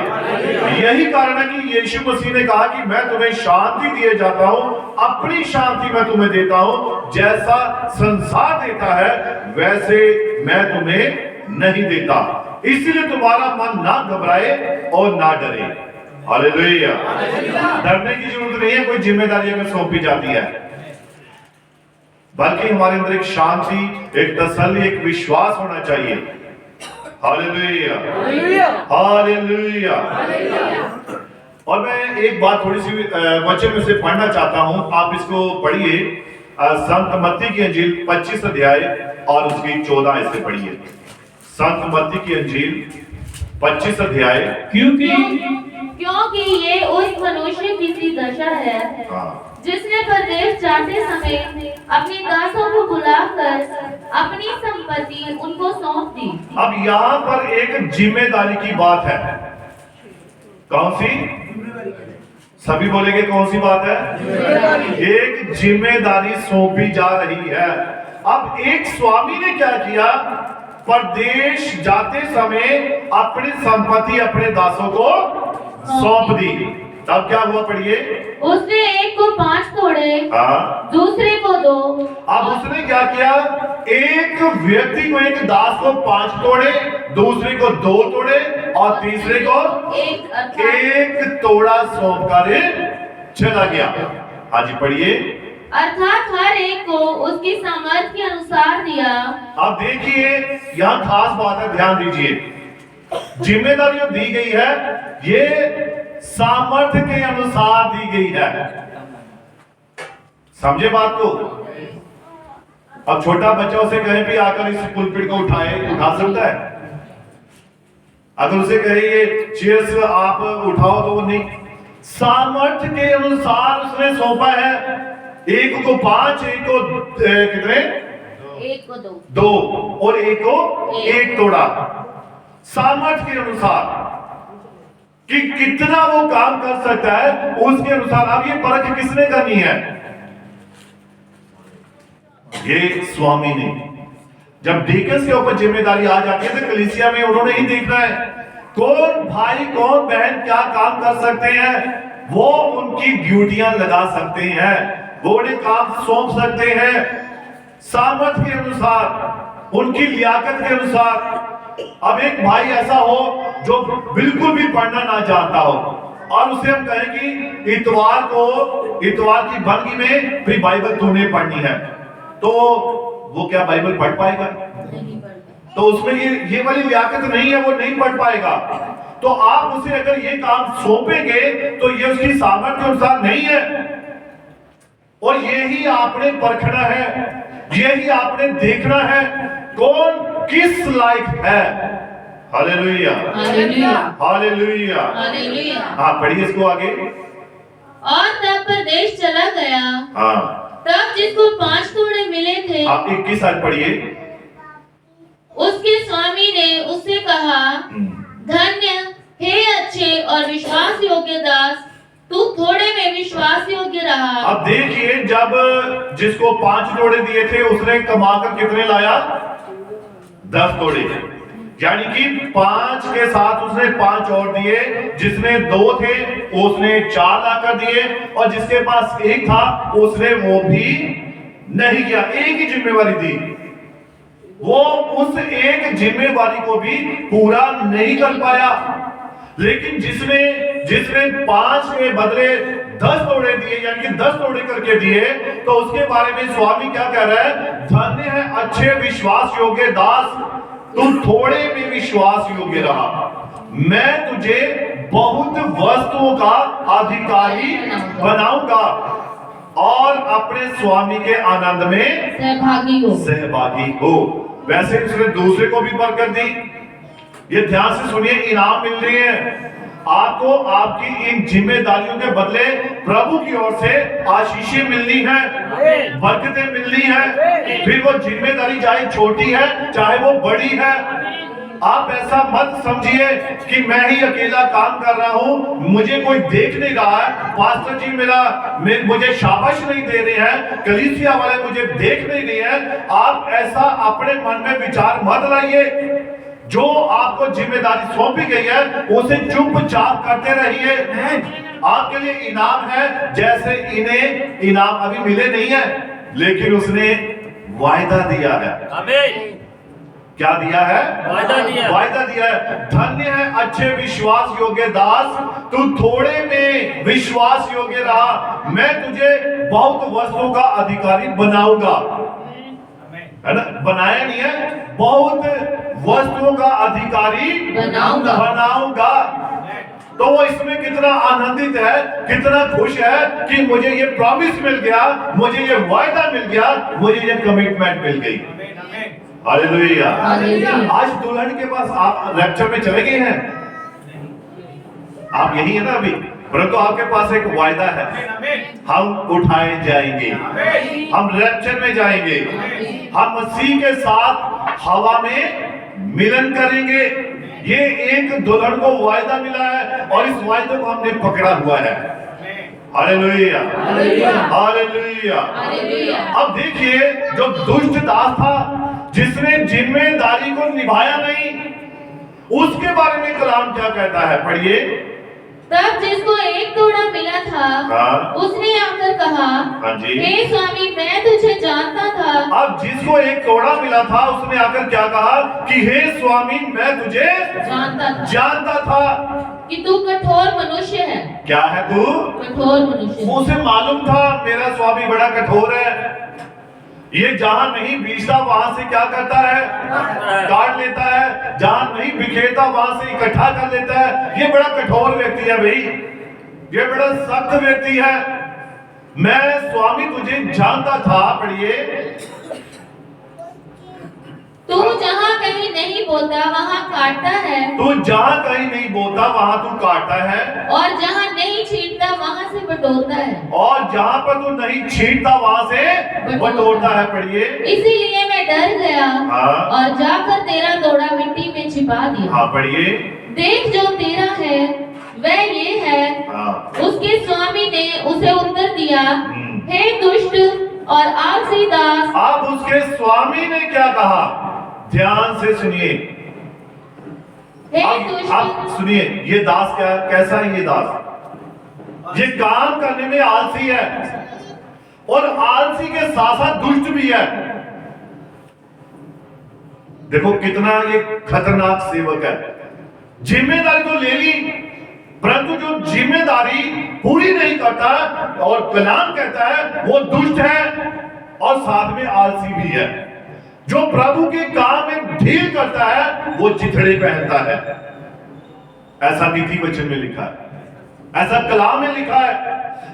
यही कारण है कि यीशु मसीह ने कहा कि मैं तुम्हें शांति दिए जाता हूं, अपनी शांति मैं तुम्हें देता हूं, जैसा संसार देता है वैसे मैं तुम्हें नहीं देता। इसलिए तुम्हारा मन ना घबराए और ना डरे। हालेलुया। डरने की जरूरत नहीं है कोई जिम्मेदारी अगर सौंपी जाती है, बल्कि हमारे अंदर एक शांति, एक तसल्ली, एक विश्वास होना चाहिए हालेलुया, हालेलुया। और मैं एक बात थोड़ी सी वचन में से पढ़ना चाहता हूं, आप इसको पढ़िए। संत मत्ती की अंजील 25 अध्याय और उसकी 14 से पढ़िए। संत मत्ती की अंजील 25 अध्याय। क्योंकि ये उस मनुष्य की सी दशा है जिसने परदेश जाते समय अपने दासों को बुलाकर अपनी संपत्ति उनको सौंप दी। अब यहाँ पर एक जिम्मेदारी की बात है। कौन सी? सभी बोलेंगे कौन सी बात है? एक जिम्मेदारी सौंपी जा रही है। अब एक स्वामी ने क्या किया? परदेश जाते समय अपनी संपत्ति अपने दासों को सौंप दी। तब क्या हुआ? पढ़िए। उसने एक को 5 तोड़े, दूसरे को 2। अब उसने क्या किया? एक व्यक्ति को, एक दास को 5 तोड़े, दूसरे को 2 तोड़े और तीसरे को एक तोड़ा सौंप कर चला गया। हाँ जी, पढ़िए। अर्थात हर एक को उसकी सामर्थ्य के अनुसार दिया। अब देखिए, यहाँ खास बात है, ध्यान दीजिए। जिम्मेदारी जो दी गई है ये सामर्थ्य के अनुसार दी गई है। समझे बात को? अब छोटा बच्चा उसे कहे भी आकर इस पुलपिट को उठा सकता है? अगर उसे कहे ये चेयर्स आप उठाओ तो वो नहीं। सामर्थ्य के अनुसार उसने सौंपा है। एक को 5, एक को कितने? एक को 2 और एक को 1 तोड़ा। सामर्थ्य के अनुसार कि कितना वो काम कर सकता है, उसके अनुसार। अब ये परख किसने करनी है? ये स्वामी ने। जब डीकन्स के ऊपर जिम्मेदारी आ जाती है तो कलीसिया में उन्होंने ही देखना है कौन भाई कौन बहन क्या काम कर सकते हैं। वो उनकी ड्यूटियां लगा सकते हैं, वो उन्हें काम सौंप सकते हैं सामर्थ्य के अनुसार, उनकी लियाकत के अनुसार। अब एक भाई ऐसा हो जो बिल्कुल भी पढ़ना ना चाहता हो और उसे हम कहें कि इतवार की बंदगी में फिर बाइबल तूने पढ़नी है, तो वो क्या बाइबल पढ़ पाएगा? तो उसमें ये वाली लियाकत नहीं है, वो नहीं पढ़ पाएगा। तो आप उसे अगर ये काम सौंपेंगे तो ये उसकी सामर्थ्य के अनुसार नहीं है। और यही आपने परखना है, यही आपने देखना है कौन किस लायक है। Hallelujah, hallelujah, hallelujah, hallelujah. हाँ, पढ़िए इसको आगे। और तब परदेश चला गया। हाँ, तब जिसको 5 तोड़े मिले थे, आप 21 साल पढ़िए। उसके स्वामी ने उससे कहा, धन्य हे अच्छे और विश्वास योग्य दास, तू थोड़े में विश्वास योग्य रहा। अब देखिए, जब जिसको 5 तोड़े दिए थे उसने कमाकर कितने लाया? 10 तोड़े। यानी कि 5 के साथ उसने 5 और दिए। जिसने 2 थे उसने 4 लाकर दिए और जिसके पास 1 था उसने वो भी नहीं किया। एक ही जिम्मेवारी दी, वो उस एक जिम्मेवारी को भी पूरा नहीं कर पाया। लेकिन जिसने 5 के बदले 10 तोड़े दिए, यानी कि 10 तोड़े करके दिए, तो उसके बारे में स्वामी क्या कह रहा है? धन्य है अच्छे विश्वास योग्य दास, तू थोड़े में विश्वास योग्य रहा, मैं तुझे बहुत वस्तुओं का अधिकारी बनाऊंगा और अपने स्वामी के आनंद में सहभागी हो। वैसे उसने दूसरे को भी बरकत दी। ये ध्यान से सुनिए, इनाम मिल रही है आपको। आपकी इन जिम्मेदारियों के बदले प्रभु की ओर से आशीषें मिलनी है, बरकतें मिलनी है। फिर वो जिम्मेदारी चाहे छोटी है चाहे वो बड़ी है। आप ऐसा मत समझिए कि मैं ही अकेला काम कर रहा हूं, मुझे कोई देख नहीं रहा है, पास्टर जी मुझे शाबाश नहीं दे रहे हैं, कलीसिया वाले मुझे देख नहीं रहे हैं। आप ऐसा अपने मन में विचार मत लाइए। जो आपको जिम्मेदारी सौंपी गई है उसे चुपचाप करते रहिए। आपके लिए इनाम है, जैसे इन्हें इनाम अभी मिले नहीं है, लेकिन उसने वायदा दिया है। आमीन। क्या दिया है? वायदा दिया है। धन्य है अच्छे विश्वास योग्य दास, तू थोड़े में विश्वास योग्य रहा, मैं तुझे बहुत वस्तुओं का अधिकारी बनाऊंगा। है ना, बनाया नहीं है, बहुत वस्तुओं का अधिकारी बनाऊंगा। तो वो इसमें कितना आनंदित है, कितना खुश है कि मुझे ये प्रॉमिस मिल गया, मुझे ये वायदा मिल गया, मुझे ये कमिटमेंट मिल गई। हालेलुया। आज दुल्हन के पास आप रैप्चर में चले गए हैं, आप यही है ना अभी, परंतु आपके पास एक वायदा है, हम उठाए जाएंगे, हम रैप्चर में जाएंगे, हम मसीह के साथ हवा में मिलन करेंगे। ये एक दुल्हन को वायदा मिला है और इस वायदे को हमने पकड़ा हुआ है। Hallelujah, hallelujah. अब देखिए, जो दुष्ट दास था जिसने जिम्मेदारी को निभाया नहीं, उसके बारे में कलाम क्या कहता है, पढ़िए। तब जिसको एक तोड़ा मिला था, उसने आकर कहा, हाँ जी, हे स्वामी, मैं तुझे जानता था। अब जिसको एक तोड़ा मिला था, उसने आकर क्या कहा कि हे स्वामी, मैं तुझे जानता था कि तू कठोर मनुष्य है। क्या है तू? कठोर मनुष्य। उसे मालूम था मेरा स्वामी बड़ा कठोर है, ये जहां नहीं बीजता वहां से क्या करता है, काट लेता है, जहां नहीं बिखेरता वहां से इकट्ठा कर लेता है। ये बड़ा कठोर व्यक्ति है भाई, ये बड़ा सख्त व्यक्ति है। मैं स्वामी तुझे जानता था, पढ़िए। तू जहां कहीं नहीं बोता वहां काटता है, तू जहां कहीं नहीं बोता वहां तू काटता है, और जहां नहीं छींटता वहां से बटोरता है, और जहां पर तू नहीं छींटता वहां से बटोरता है। पढ़िए। इसीलिए मैं डर गया, और जाकर तेरा तोड़ा मिट्टी में छिपा दिया। हाँ, पढ़िए। देख, जो तेरा है वह ये है। उसके स्वामी ने उसे उत्तर दिया, हे दुष्ट और आलसी दास। अब उसके स्वामी ने क्या कहा, ध्यान से सुनिए। आप सुनिए, ये दास कैसा है? ये दास ये काम करने में आलसी है, और आलसी के साथ साथ दुष्ट भी है। देखो कितना ये खतरनाक सेवक है। जिम्मेदारी तो ले ली, परंतु जो जिम्मेदारी पूरी नहीं करता, और कलाम कहता है वो दुष्ट है और साथ में आलसी भी है। जो प्रभु के काम में ढील करता है वो चिथड़े पहनता है। ऐसा नीति वचन में लिखा है, ऐसा कलाम में लिखा है।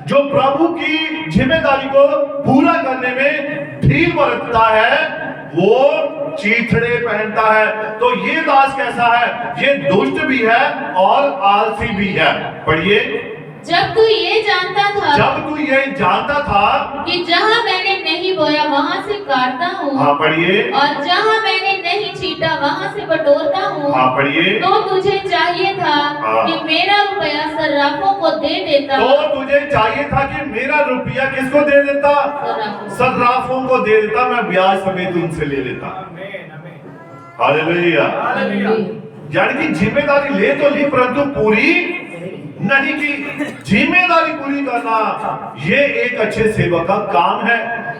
जो प्रभु की जिम्मेदारी को पूरा करने में ढील बरतता है वो चीथड़े पहनता है। तो ये दास कैसा है? ये दुष्ट भी है और आलसी भी है। पढ़िए। जब तू ये जानता था कि जहाँ मैंने नहीं बोया वहाँ से काटता हूँ, हाँ पढ़िए, और जहाँ मैंने नहीं छीटा वहाँ से बटोरता हूँ, हाँ पढ़िए, तो तुझे चाहिए था कि मेरा रुपया सर्राफों को दे देता। तो तुझे चाहिए था कि मेरा रुपया किसको दे देता? सर्राफों को दे देता, मैं ब्याज समेत उनसे ले लेता। हालेलुया। यानी कि जिम्मेदारी ले तो ली, परंतु पूरी नहीं की। जिम्मेदारी पूरी करना ये एक अच्छे सेवक का काम है,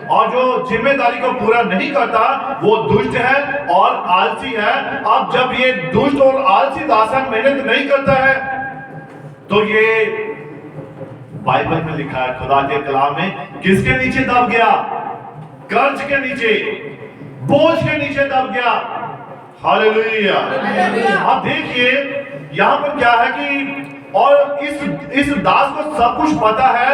और जो जिम्मेदारी को पूरा नहीं करता वो दुष्ट है और आलसी है। अब जब ये दुष्ट और आलसी दासन मेहनत नहीं करता है, तो ये बाइबल में लिखा है, खुदा के कलाम में, किसके नीचे दब गया? कर्ज के नीचे, बोझ के नीचे दब गया। हालेलुया। अब देखिए यहां पर क्या है कि, और इस दास को सब कुछ पता है,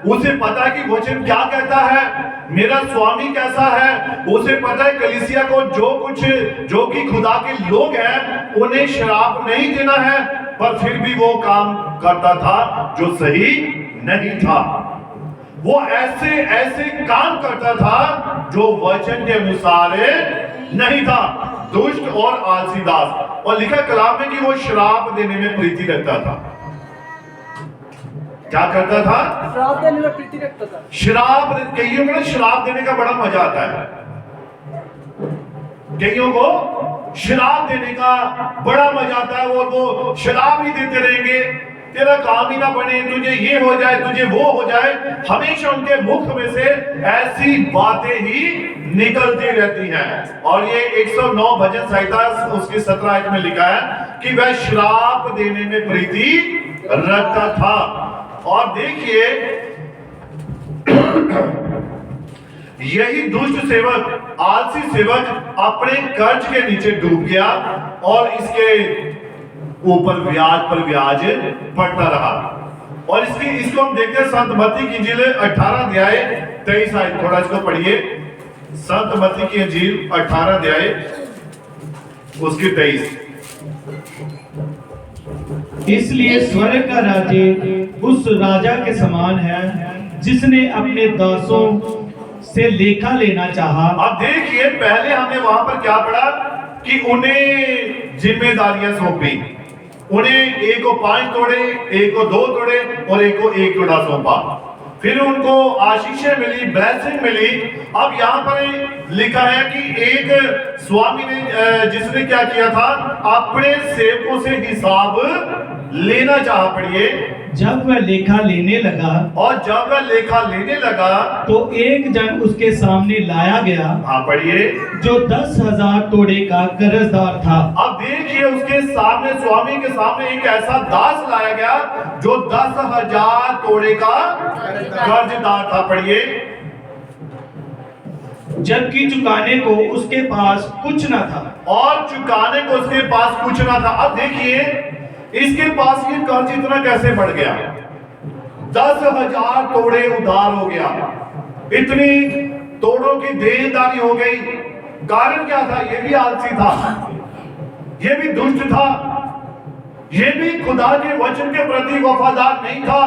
उसे पता है कि वचन क्या कहता है, मेरा स्वामी कैसा है, उसे पता है कलीसिया को जो कि खुदा के लोग हैं उन्हें श्राप नहीं देना है, पर फिर भी वो काम करता था जो सही नहीं था। वो ऐसे काम करता था जो वचन के अनुसार नहीं था। दुष्ट और आलसी दास। और लिखा कलाम में कि वो श्राप देने में प्रीति रखता था। क्या करता था? श्राप देने में प्रीति रखता था। श्राप, कईयों को श्राप देने का बड़ा मजा आता है। कईयों को श्राप देने का बड़ा मजा आता है, वो श्राप ही देते रहेंगे, तेरा काम ही ना बने, तुझे ये हो जाए, तुझे वो हो जाए। हमेशा उनके मुख में से ऐसी बातें ही निकलती रहती हैं। और ये 109 भजन संहिता उसकी 17 आयत में लिखा है कि वह श्राप देने में प्रीति रखता था। और देखिए यही दुष्ट सेवक आलसी सेवक अपने कर्ज के नीचे डूब गया और इसके ऊपर ब्याज पर ब्याज पड़ता रहा। और इसको हम देखते हैं संत मत्ती की इंजील 18 अध्याय 23 आयत, थोड़ा इसको पढ़िए। संत मत्ती की इंजील 18 अध्याय उसकी 23। इसलिए स्वर्ग का राज्य उस राजा के समान है जिसने अपने दासों से लेखा लेना चाहा। अब देखिए, पहले हमने वहां पर क्या पढ़ा कि उन्हें जिम्मेदारियां सौंपी। उन्हें एक को 5 तोड़े, एक को 2 तोड़े और एक को 1 तोड़ा सौंपा। फिर उनको आशीषें मिली, ब्लेसिंग मिली। अब यहाँ पर लिखा है कि एक स्वामी ने जिसने क्या किया था, अपने सेवकों से हिसाब लेना चाहा। पढ़िए, जब वह लेखा लेने लगा और जब वह लेखा लेने लगा तो एक जन उसके सामने लाया गया। हाँ पढ़िए, जो 10,000 तोड़े का कर्जदार था। अब देखिए, उसके सामने, स्वामी के सामने एक ऐसा दास लाया गया जो 10,000 तोड़े का कर्जदार था। पढ़िए, जबकि चुकाने को उसके पास कुछ न था। और चुकाने को उसके पास कुछ ना था। अब देखिए, इसके पास ये कर्ज इतना कैसे बढ़ गया? 10,000 तोड़े उधार हो गया, इतनी तोड़ों की देनदारी हो गई। कारण क्या था? ये भी आलसी था, ये भी दुष्ट था, ये भी खुदा के वचन के प्रति वफादार नहीं था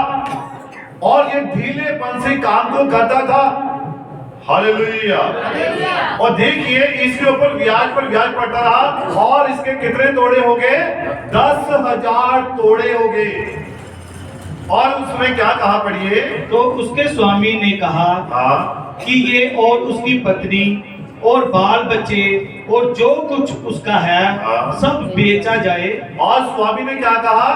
और ये ढीलेपन से काम को करता था। हालेलुया। और देखिए, इसके ऊपर ब्याज पर ब्याज पड़ता रहा और इसके कितने तोड़े हो गए? 10,000 तोड़े हो गए। और उसने क्या कहा? पढ़िए, तो उसके स्वामी ने कहा हाँ, कि ये और उसकी पत्नी और बाल बच्चे और जो कुछ उसका है सब बेचा जाए। और स्वामी ने क्या कहा?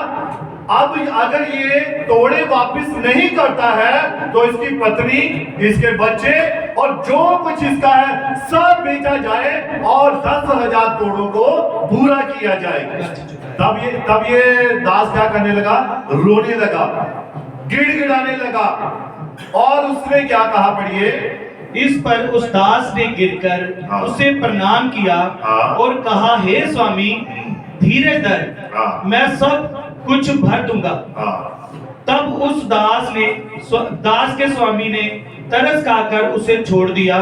अब अगर ये तोड़े वापस नहीं करता है तो इसकी पत्नी, इसके बच्चे और जो कुछ इसका है सब बेचा जाए और 10,000 तोड़ों को पूरा किया जाए। तब ये दास क्या करने लगा? रोने लगा, गिड़गिड़ाने लगा। और उसने क्या कहा? पढ़िए, इस पर उस दास ने गिरकर उसे प्रणाम किया और कहा, हे स्वामी, धीरज धर, मैं सब कुछ भर दूंगा। तब उस दास के स्वामी ने तरस खाकर उसे छोड़ दिया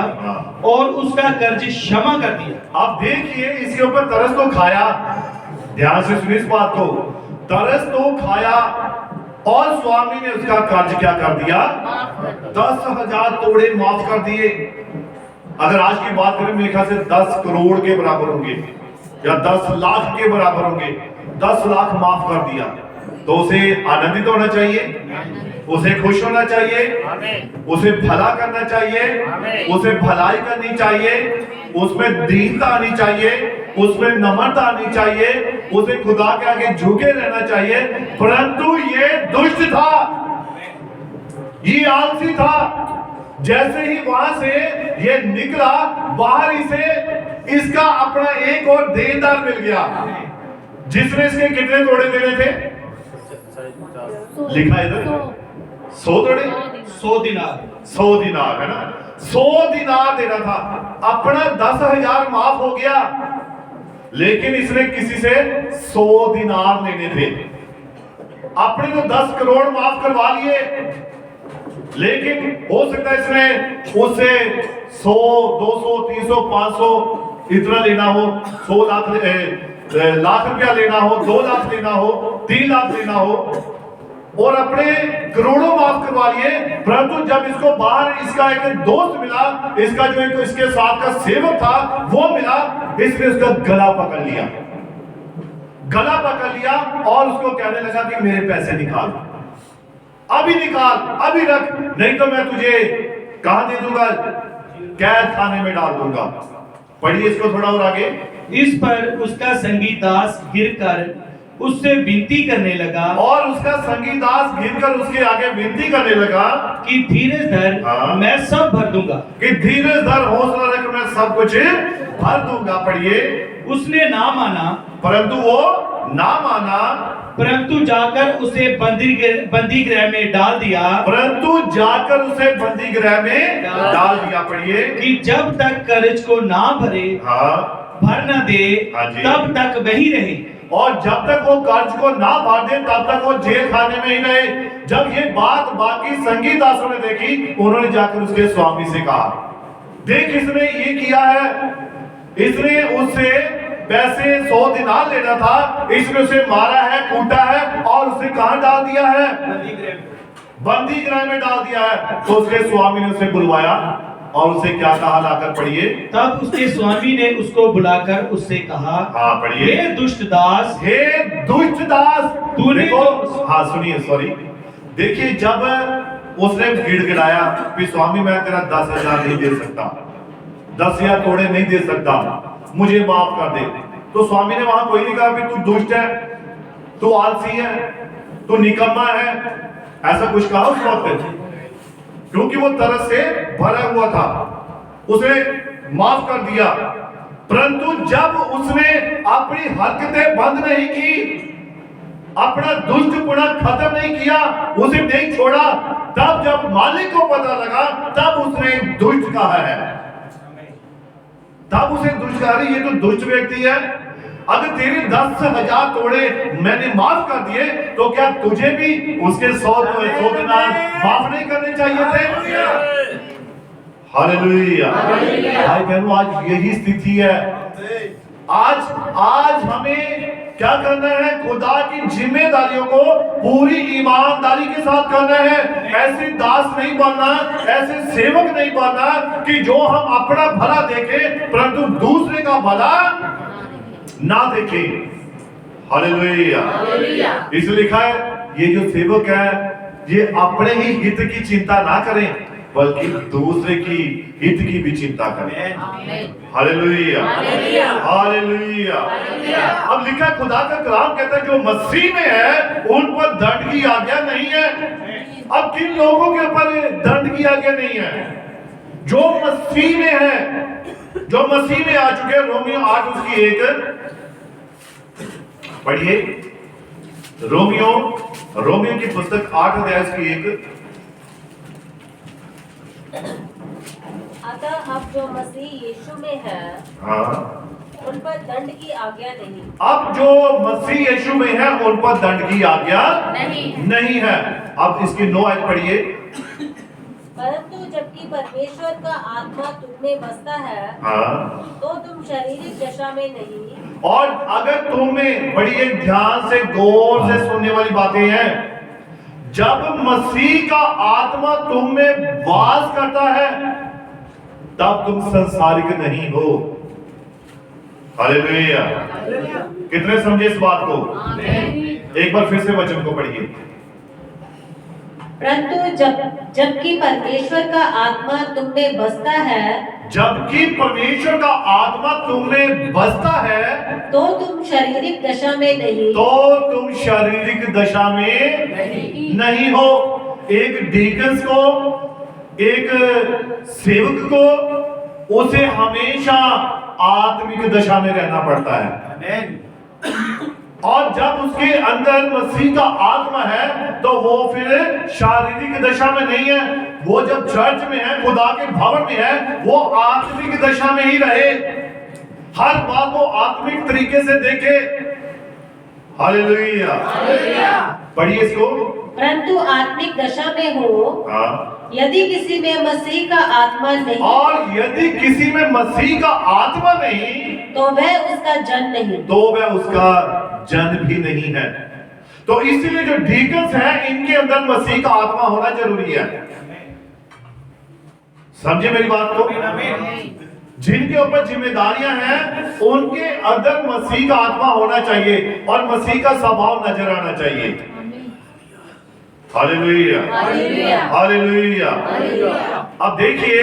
और उसका कर्ज क्षमा कर दिया। अब देखिए, इसके ऊपर तरस तो खाया, ध्यान से सुनिए इस बात को, तरस तो खाया और स्वामी ने उसका कर्ज क्या कर दिया? 10,000 तोड़े माफ कर दिए। अगर आज की बात करें, मेरे ख्याल से 10 करोड़ के बराबर होंगे या 10 लाख के बराबर होंगे। 10 लाख माफ कर दिया तो उसे आनंदित होना चाहिए, उसे खुश होना चाहिए, उसे भला करना चाहिए, उसे भलाई करनी चाहिए, उसमें दीनता आनी चाहिए, उसमें नम्रता आनी चाहिए, उसे खुदा के आगे झुके रहना चाहिए। परंतु ये दुष्ट था, ये आलसी था। जैसे ही वहां से ये निकला, बाहर इसे इसका अपना एक और देनदार मिल गया जिसने इसके कितने तोड़े देने थे? लिखा इधर 100 तोड़े, 100 दिनार, 100 दिनार है ना, 100 दिनार देना था। अपना 10,000 माफ हो गया, लेकिन इसने किसी से 100 दिनार लेने थे। अपने तो 10 करोड़ माफ करवा लिए, लेकिन हो सकता है इसने उससे 100, 200, 300, 500 इतना लेना हो, 100 लाख रुपया लेना हो, 2 लाख लेना हो, 3 लाख लेना हो और अपने करोड़ों माफ करवा लिए। परंतु जब इसको बाहर इसका एक दोस्त मिला, इसका जो एक इसके साथ का सेवक था वो मिला, इसने उसका गला पकड़ लिया, गला पकड़ लिया और उसको कहने लगा कि मेरे पैसे निकाल, अभी निकाल, अभी रख, नहीं तो मैं तुझे कहां दे दूंगा? कैद खाने में डाल दूंगा। पढ़िए इसको थोड़ा और आगे। इस पर उसका संगी दास गिरकर उससे विनती करने लगा, और उसका संगी दास गिरकर उसके आगे विनती करने लगा कि धीरज धर, मैं सब भर दूंगा, कि धीरज धर, हौसला रख, मैं सब कुछ भर दूंगा। पढ़िए, उसने ना माना, परंतु वो ना माना परंतु जाकर उसे बंदी गृह में डाल दिया, परंतु जाकर उसे बंदी गृह में डाल दिया। पढ़िए कि जब तक कर्ज को ना भरे, हाँ, भर न दे, हाँ जी। तब तक वही रहे। और जब तक वो कर्ज को ना भर दे तब तक वो जेल खाने में ही रहे। जब ये बात बाकी संगी दासों ने देखी, उन्होंने जाकर उसके स्वामी से कहा, देख इसने ये किया है, इसने उससे पैसे 100 दिनार लेना था, इसने उसे मारा है, कूटा है और उसे कहां डाल दिया है? बंदी गृह में डाल दिया है। तो उसके स्वामी ने उसे बुलवाया और उसे क्या कहा, लाकर पढ़िए। तब उसके स्वामी ने उसको बुलाकर उससे कहा, हाँ पढ़िए। हे दुष्ट दास, हे दुष्ट दास, तूने देखो, हाँ सुनिए, सॉरी, देखिए जब उसने गिड़गिड़ाया कि स्वामी मैं तेरा 10,000 नहीं दे सकता, 10,000 तोड़े नहीं दे सकता, मुझे माफ कर दे, तो स्वामी ने वहां कोई नहीं कहा कि तू दुष्ट है, तू आलसी है, तू निकम्मा है, ऐसा कुछ कहा उस वक्त, क्योंकि वो तरस से भरा हुआ था, उसे माफ कर दिया। परंतु जब उसने अपनी हरकतें बंद नहीं की, अपना दुष्टपना खत्म नहीं किया, उसे नहीं छोड़ा, तब जब मालिक को पता लगा तब उसने दुष्ट कहा है, तब उसे दुष्ट कहा, ये तो दुष्ट व्यक्ति है, अगर तेरे 10,000 तोड़े मैंने माफ कर दिए तो क्या तुझे भी उसके 100 दिनार माफ नहीं करने चाहिए थे? हालेलुया। भाई बहनों, आज यही स्थिति है। आज हमें क्या करना है? खुदा की जिम्मेदारियों को पूरी ईमानदारी के साथ करना है। ऐसे दास नहीं बनना, ऐसे सेवक नहीं बनना कि जो हम अपना भला देखें परंतु दूसरे का भला ना देखें। हालेलुया। इसलिए लिखा है, ये जो सेवक है ये अपने ही हित की चिंता ना करें बल्कि दूसरे की हित की भी चिंता करें। Hallelujah, hallelujah. अब लिखा, खुदा का कलाम कहता है जो मसीह में है उन पर दंड की आज्ञा नहीं है। अब किन लोगों के ऊपर दंड की आज्ञा नहीं है? जो मसीह में है, जो मसीह में आ चुके हैं। रोमियो 8 उसकी 1 पढ़िए। रोमियो की पुस्तक 8 अध्याय उसकी 1। अतः अब जो मसीह यीशु में है, हाँ, उन पर दंड की आज्ञा नहीं। अब जो मसीह यीशु में है उन पर दंड की आज्ञा नहीं है। अब इसकी 9 आयत पढ़िए। परंतु जबकि परमेश्वर का आत्मा तुम में बसता है, हाँ, तो तुम शारीरिक दशा में नहीं। और अगर तुम्हें, बड़ी ध्यान से गौर से सुनने वाली बातें हैं, जब मसीह का आत्मा तुम में वास करता है तब तुम संसारिक नहीं हो। हालेलुया। कितने समझे इस बात को? एक बार फिर से वचन को पढ़िए। परंतु जबकि परमेश्वर का आत्मा तुम में बसता है, जबकि परमेश्वर का आत्मा तुम में बसता है तो तुम शारीरिक दशा में नहीं। तो तुम शारीरिक दशा में नहीं हो। एक डीकन्स को, एक सेवक को, उसे हमेशा आत्मिक दशा में रहना पड़ता है। और जब उसके अंदर मसीह का आत्मा है तो वो फिर शारीरिक दशा में नहीं है। वो जब चर्च में है, खुदा के भवन में है, वो आत्मिक दशा में ही रहे, हर बात को आत्मिक तरीके से देखे। हालेलुया। पढ़िए इसको। परंतु आत्मिक दशा में हो, हाँ, यदि किसी में मसीह का आत्मा नहीं, और यदि किसी में मसीह का आत्मा नहीं तो वह उसका जन नहीं। तो वह उसका जन भी नहीं है। तो इसलिए जो डीकन्स हैं इनके अंदर मसीह का आत्मा होना जरूरी है। समझे मेरी बात को? जिनके ऊपर जिम्मेदारियां हैं उनके अंदर मसीह का आत्मा होना चाहिए और मसीह का स्वभाव नजर आना चाहिए। Hallelujah, hallelujah. अब देखिए,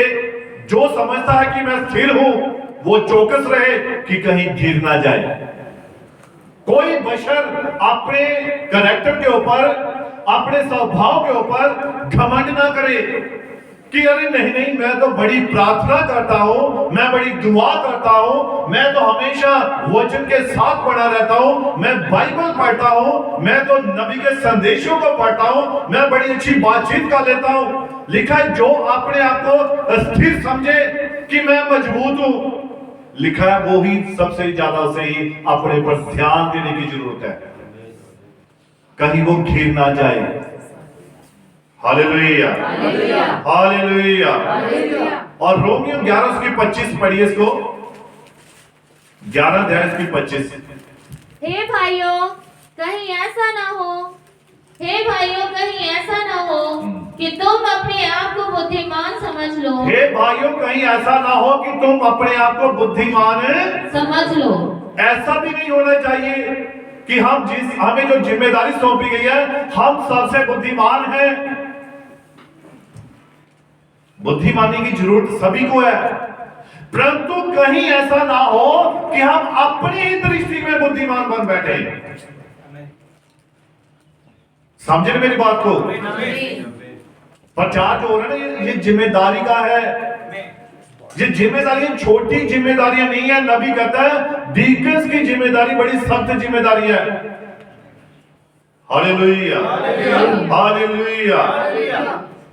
जो समझता है कि मैं स्थिर हूं वो चौकस रहे कि कहीं गिर ना जाए। कोई बशर अपने कैरेक्टर के ऊपर, अपने स्वभाव के ऊपर घमंड ना करे। कि अरे नहीं नहीं, मैं तो बड़ी प्रार्थना करता हूं, मैं बड़ी दुआ करता हूं, मैं तो हमेशा वचन के साथ पढ़ा रहता हूं, मैं बाइबल पढ़ता हूं, मैं तो नबी के संदेशों को पढ़ता हूं, मैं बड़ी अच्छी बातचीत कर लेता हूं। लिखा है जो अपने आप को स्थिर समझे कि मैं मजबूत हूं, लिखा है वो ही सबसे ज्यादा सही अपने पर ध्यान देने की जरूरत है, कहीं वो घिर ना जाए। Hallelujah, hallelujah. और रोमियो 11:25 पढ़िए इसको, 11:25। हे भाइयों कहीं ऐसा ना हो, हे भाइयों कहीं ऐसा ना हो कि तुम अपने आप को बुद्धिमान समझ लो। हे भाइयों कहीं ऐसा ना हो कि तुम अपने आप को बुद्धिमान समझ लो। ऐसा भी नहीं होना चाहिए कि हमें जो जिम्मेदारी सौंपी गई है हम सबसे बुद्धिमान हैं। बुद्धिमानी की जरूरत सभी को है, परंतु कहीं ऐसा ना हो कि हम अपनी ही दृष्टि में बुद्धिमान बन बैठे। समझे ना मेरी बात को? प्रचार जो हो रहा है ना, ये जिम्मेदारी का है। ये जिम्मेदारियां छोटी जिम्मेदारियां नहीं है। नबी कहता है डीकन्स की जिम्मेदारी बड़ी सख्त जिम्मेदारी है। Hallelujah, hallelujah.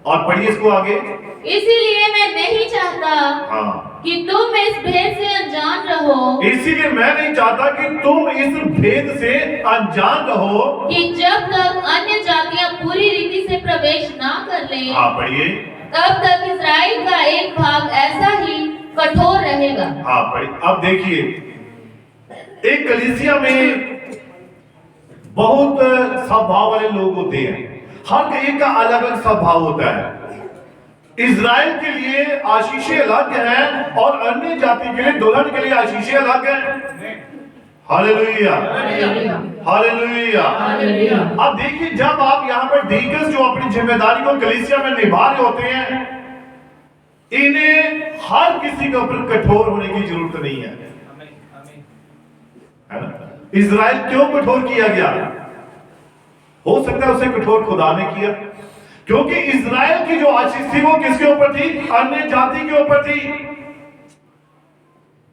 और पढ़िए इसको आगे। इसीलिए मैं नहीं चाहता कि तुम इस भेद से अनजान रहो। इसीलिए मैं नहीं चाहता कि तुम इस भेद से अनजान रहो कि जब तक अन्य जातियां पूरी रीति से प्रवेश ना कर ले, पढ़िए, तब तक इस्राएल का एक भाग ऐसा ही कठोर रहेगा। पढ़िए। अब देखिए, एक कलीसिया में बहुत स्वभाव वाले लोग होते हैं, हर एक का अलग अलग स्वभाव होता है। इज़राइल के लिए आशीषें अलग हैं और अन्य जाति के लिए, दुल्हन के लिए आशीषें अलग हैं। Hallelujah, hallelujah. अब देखिए, जब आप यहाँ पर डीकन्स जो अपनी जिम्मेदारी को कलीसिया में निभा रहे होते हैं, इन्हें हर किसी के ऊपर कठोर होने की जरूरत नहीं है, है ना? इज़राइल क्यों कठोर किया गया? हो सकता है उसे कठोर खुदा ने किया, क्योंकि इज़राइल की जो आशीष थी वो किसके ऊपर थी? अन्य जाति के ऊपर थी।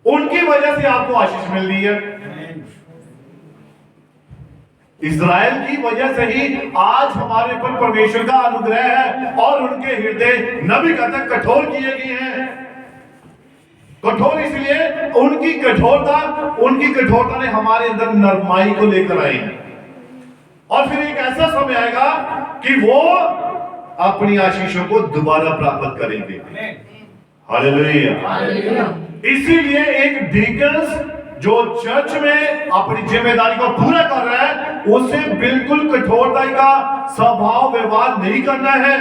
उनकी वजह से आपको आशीष मिल रही है। इज़राइल की वजह से ही आज हमारे पर परमेश्वर का अनुग्रह है और उनके हृदय नबी कहते हैं कठोर किए गए हैं। कठोर इसलिए उनकी कठोरता ने हमारे अंदर नरमाई को लेकर आई है। और फिर एक ऐसा समय आएगा कि वो अपनी आशीषों को दोबारा प्राप्त करेंगे। हालेलुया। इसीलिए एक डीकन्स जो चर्च में अपनी जिम्मेदारी को पूरा कर रहा है, उसे बिल्कुल कठोरता का स्वभाव व्यवहार नहीं करना है।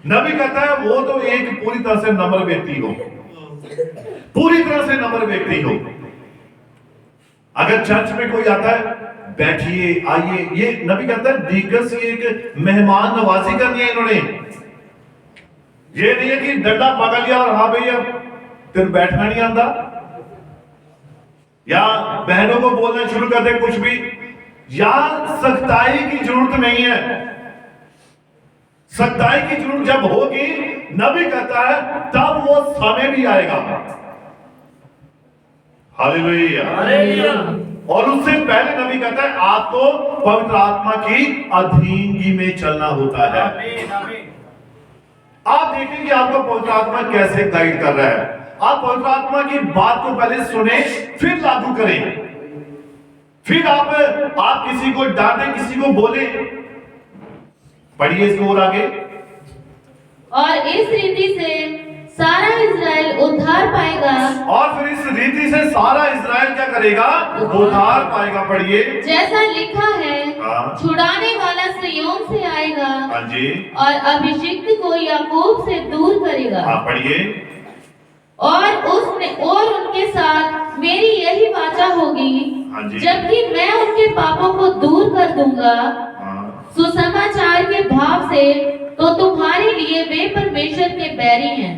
नबी कहता है वो तो एक पूरी तरह से नम्र व्यक्ति हो, पूरी तरह से नम्र व्यक्ति हो। अगर चर्च में कोई आता है, बैठिए, आइए, ये नबी कहता है डीकन्स एक मेहमान नवाजी करनी है इन्होंने। ये नहीं है कि डंडा पकड़ लिया और हाँ भैया फिर बैठना नहीं आता, या बहनों को बोलना शुरू कर दे कुछ भी। यहां सख्ताई की जरूरत नहीं है। सख्ताई की जरूरत जब होगी, नबी कहता है तब वो समय भी आएगा। हालेलुया। और उससे पहले नबी कहता है आपको पवित्र आत्मा की अधीनगी में चलना होता है। आप देखें कि आपको पवित्र आत्मा कैसे गाइड कर रहा है। आप पवित्र आत्मा की बात को पहले सुने, फिर लागू करें। फिर आप किसी को डांटे, किसी को बोले। पढ़िए इसको और आगे। और इस रीति से सारा इज़राइल उद्धार पाएगा। और फिर इस रीति से सारा इज़राइल क्या करेगा? उद्धार पाएगा। पढ़िए। जैसा लिखा है, छुड़ाने वाला सिय्योन से आएगा। हाँ जी। और अभिषिक्त को याकूब से दूर करेगा। हाँ पढ़िए। और उनके साथ मेरी यही वाचा होगी, जबकि मैं उनके पापों को दूर कर दूंगा। सुसमाचार के भाव से तो तुम्हारे लिए वे परमेश्वर के बैरी हैं,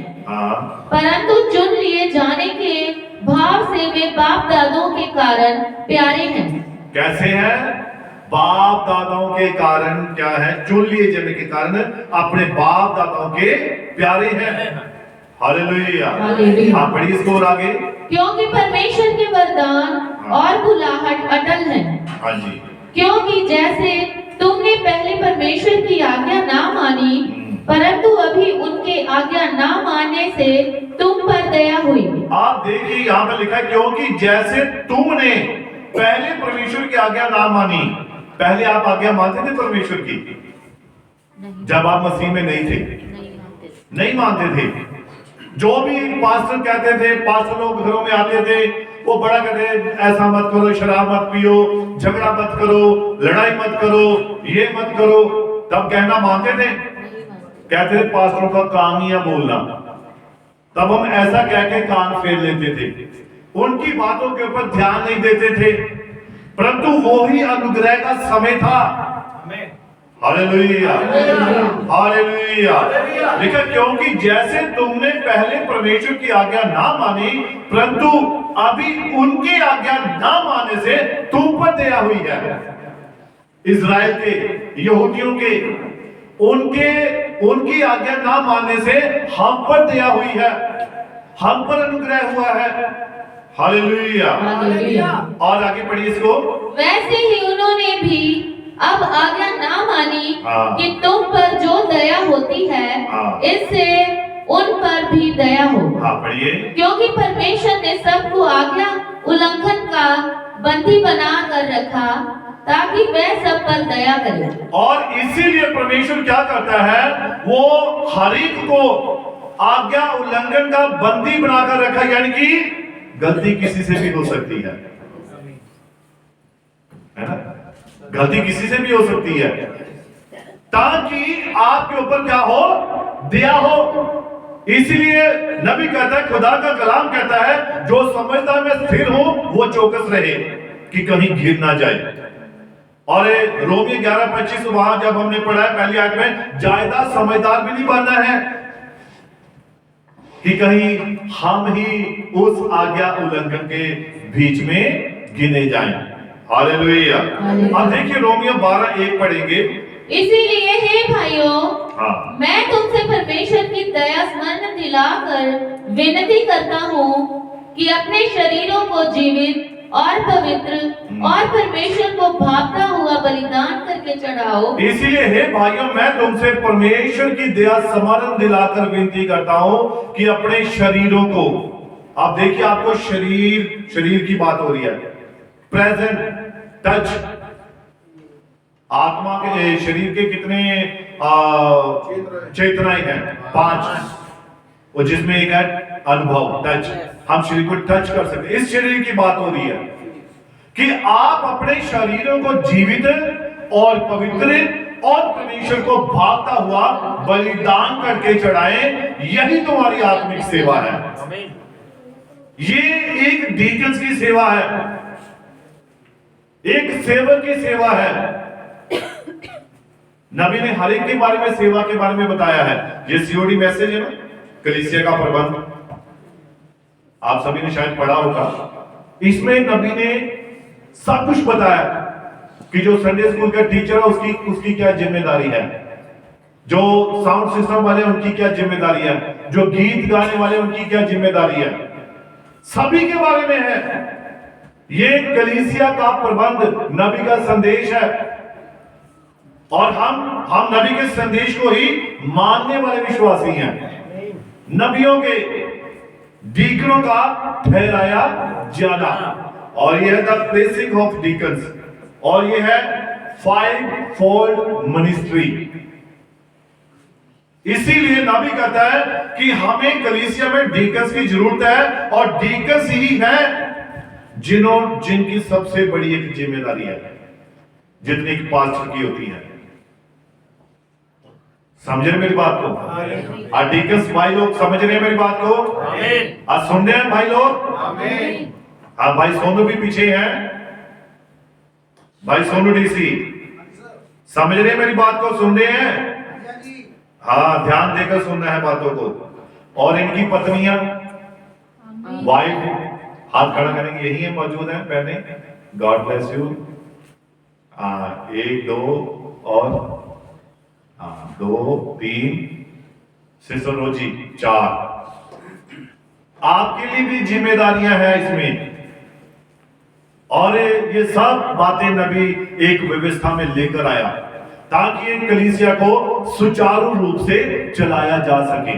परंतु चुन लिए जाने के भाव से वे बाप दादों के कारण प्यारे हैं। कैसे हैं? बाप दादाओं के कारण क्या है, चुन लिए जाने के कारण अपने बाप दादाओं के प्यारे हैं। हालेलुया। हालेलुया। आप पढ़िए इसको और आगे। क्योंकि परमेश्वर के वरदान और बुलाहट अटल है। हाँ जी। क्योंकि जैसे तुमने पहले परमेश्वर की आज्ञा ना मानी, परंतु अभी उनके आज्ञा ना मानने से तुम पर दया हुई। आप देखिए यहाँ पे लिखा है, क्योंकि जैसे तुमने पहले परमेश्वर की आज्ञा ना मानी। पहले आप आज्ञा मानते थे परमेश्वर की? जब आप मसीह में नहीं थे, नहीं मानते थे। जो भी पास्टर कहते थे, पास्टर लोग घरों में आते थे, वो बड़ा कहते ऐसा मत करो, शराब मत पियो, झगड़ा मत करो, लड़ाई मत करो, ये मत करो। तब कहना मानते थे? कहते थे पास्टरों का काम ही है बोलना। तब हम ऐसा कह के कान फेर लेते थे, उनकी बातों के ऊपर ध्यान नहीं देते थे। परंतु वो ही अनुग्रह का समय था। Hallelujah, hallelujah. देखा, क्योंकि जैसे तुमने पहले परमेश्वर की आज्ञा ना मानी, परंतु अभी उनकी आज्ञा ना मानने से तुम पर दया हुई है। इजराइल के, यहूदियों के, उनकी आज्ञा ना मानने से हम पर दया हुई है, हम पर अनुग्रह हुआ है। हालेलुया। और आगे पढ़िए इसको। वैसे ही उन्होंने भी अब आज्ञा ना मानी कि तुम पर जो दया होती है, इससे उन पर भी दया हो। पढ़िए। क्योंकि परमेश्वर ने सबको आज्ञा उल्लंघन का बंदी बना कर रखा, ताकि वह सब पर दया करे। और इसीलिए परमेश्वर क्या करता है, वो हर एक को आज्ञा उल्लंघन का बंदी बनाकर रखा। यानी कि गलती किसी से भी हो सकती है ना? गलती किसी से भी हो सकती है, ताकि आपके ऊपर क्या हो, दया हो। इसलिए नबी कहता है, खुदा का कलाम कहता है, जो समझदार में स्थिर हो वो चौकस रहे कि कहीं गिर ना जाए। और रोमियो 11:25 वहां जब हमने पढ़ा है पहली आयत में, ज्यादा समझदार भी नहीं बनना है कि कहीं हम ही उस आज्ञा उल्लंघन के बीच में गिने जाएं। हालेलुया। अब देखिए रोमियो 12:1 पढ़ेंगे। इसीलिए हे भाइयों, मैं तुमसे परमेश्वर की दया स्मरण दिलाकर विनती करता हूँ कि अपने शरीरों को जीवित और पवित्र और परमेश्वर को भावता हुआ बलिदान करके चढ़ाओ। इसीलिए हे भाइयों, मैं तुमसे परमेश्वर की दया स्मरण दिलाकर विनती करता हूँ कि अपने शरीरों को, आप देखिए आपको शरीर की बात हो रही है, प्रेजेंट टच। आत्मा के, शरीर के कितने चेतनाएं हैं? 5, और जिसमें एक है अनुभव, टच। हम शरीर को टच कर सकते। इस शरीर की बात हो रही है कि आप अपने शरीरों को जीवित और पवित्र और परमेश्वर को भागता हुआ बलिदान करके चढ़ाएं। यही तुम्हारी आत्मिक सेवा है। ये एक डीकन्स की सेवा है, एक सेवक की सेवा है। नबी ने हर एक के बारे में, सेवा के बारे में बताया है। ये सीओडी मैसेज है ना, कलीसिया का प्रबंध, आप सभी ने शायद पढ़ा होगा। इसमें नबी ने सब कुछ बताया कि जो संडे स्कूल का टीचर है उसकी क्या जिम्मेदारी है, जो साउंड सिस्टम वाले उनकी क्या जिम्मेदारी है, जो गीत गाने वाले उनकी क्या जिम्मेदारी है, सभी के बारे में है। ये कलीसिया का प्रबंध, नबी का संदेश है। और हम नबी के संदेश को ही मानने वाले विश्वासी हैं। नबियों के, डीकनों का ठहराया ज्यादा, और यह है द प्लेसिंग ऑफ डीकन्स, और यह है 5-fold मिनिस्ट्री। इसीलिए नबी कहता है कि हमें कलीसिया में डीकन्स की जरूरत है, और डीकन्स ही है जिनकी सबसे बड़ी एक जिम्मेदारी है, जितनी एक पास्टर की होती है। समझ रहे मेरी बात को? डीकन्स भाई लोग समझ रहे हैं मेरी बात को? आज सुन रहे हैं भाई लोग? हाँ, भाई सोनू भी पीछे हैं, भाई सोनू डीसी समझ रहे हैं मेरी बात को? सुन रहे हैं? हाँ, ध्यान देकर सुनना है बातों को। और इनकी पत्नियां, वाइफ, हाथ खड़ा करेंगे, यही है, मौजूद है, पहले। God bless you. एक दो और 2 3 सिस्टर रोजी 4। आपके लिए भी जिम्मेदारियां हैं इसमें, और ये सब बातें नबी एक व्यवस्था में लेकर आया ताकि एक कलीसिया को सुचारू रूप से चलाया जा सके।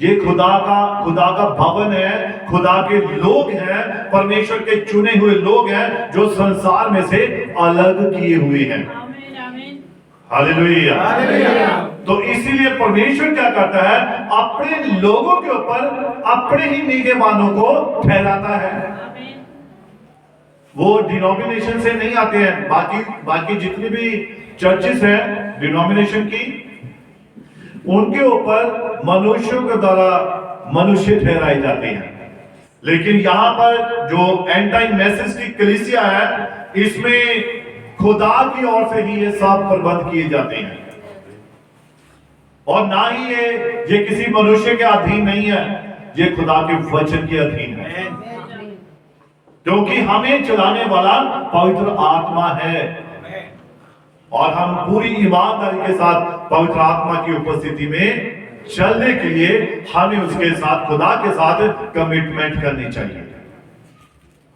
ये खुदा का भवन है, खुदा के लोग हैं, परमेश्वर के चुने हुए लोग हैं जो संसार में से अलग किए हुए हैं। हालेलुया। तो इसीलिए परमेश्वर क्या करता है, अपने लोगों के ऊपर अपने ही निगहबानों को ठहराता है। वो डिनोमिनेशन से नहीं आते हैं, बाकी जितनी भी चर्चेस हैं डिनोमिनेशन की, उनके ऊपर मनुष्यों के द्वारा मनुष्य ठहराए जाते हैं। लेकिन यहां पर जो एंड टाइम मैसेज की कलीसिया है, इसमें खुदा की ओर से ही ये सब प्रबंध किए जाते हैं, और ना ही ये किसी मनुष्य के अधीन नहीं है, ये खुदा के वचन के अधीन है, क्योंकि हमें चलाने वाला पवित्र आत्मा है, और हम पूरी ईमानदारी के साथ पवित्र आत्मा की उपस्थिति में चलने के लिए हमें उसके साथ, खुदा के साथ कमिटमेंट करनी चाहिए।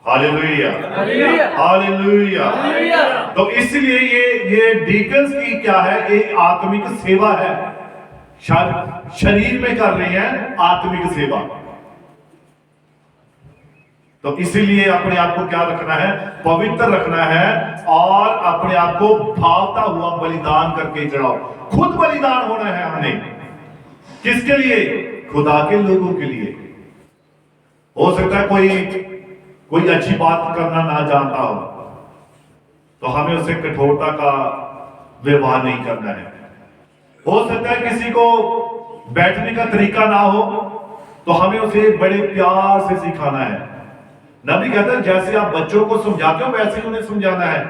Hallelujah, hallelujah. तो इसलिए ये डीकन्स की क्या है, एक आत्मिक सेवा है, शरीर में कर रहे हैं आत्मिक सेवा। तो इसीलिए अपने आप को क्या रखना है, पवित्र रखना है, और अपने आप को भावता हुआ बलिदान करके चढ़ाओ। खुद बलिदान होना है हमने, किसके लिए, खुदा के लोगों के लिए। हो सकता है कोई अच्छी बात करना ना जानता हो, तो हमें उसे कठोरता का व्यवहार नहीं करना है। हो सकता है किसी को बैठने का तरीका ना हो, तो हमें उसे बड़े प्यार से सिखाना है। नबी कहता है जैसे आप बच्चों को समझाते हो वैसे ही उन्हें समझाना है,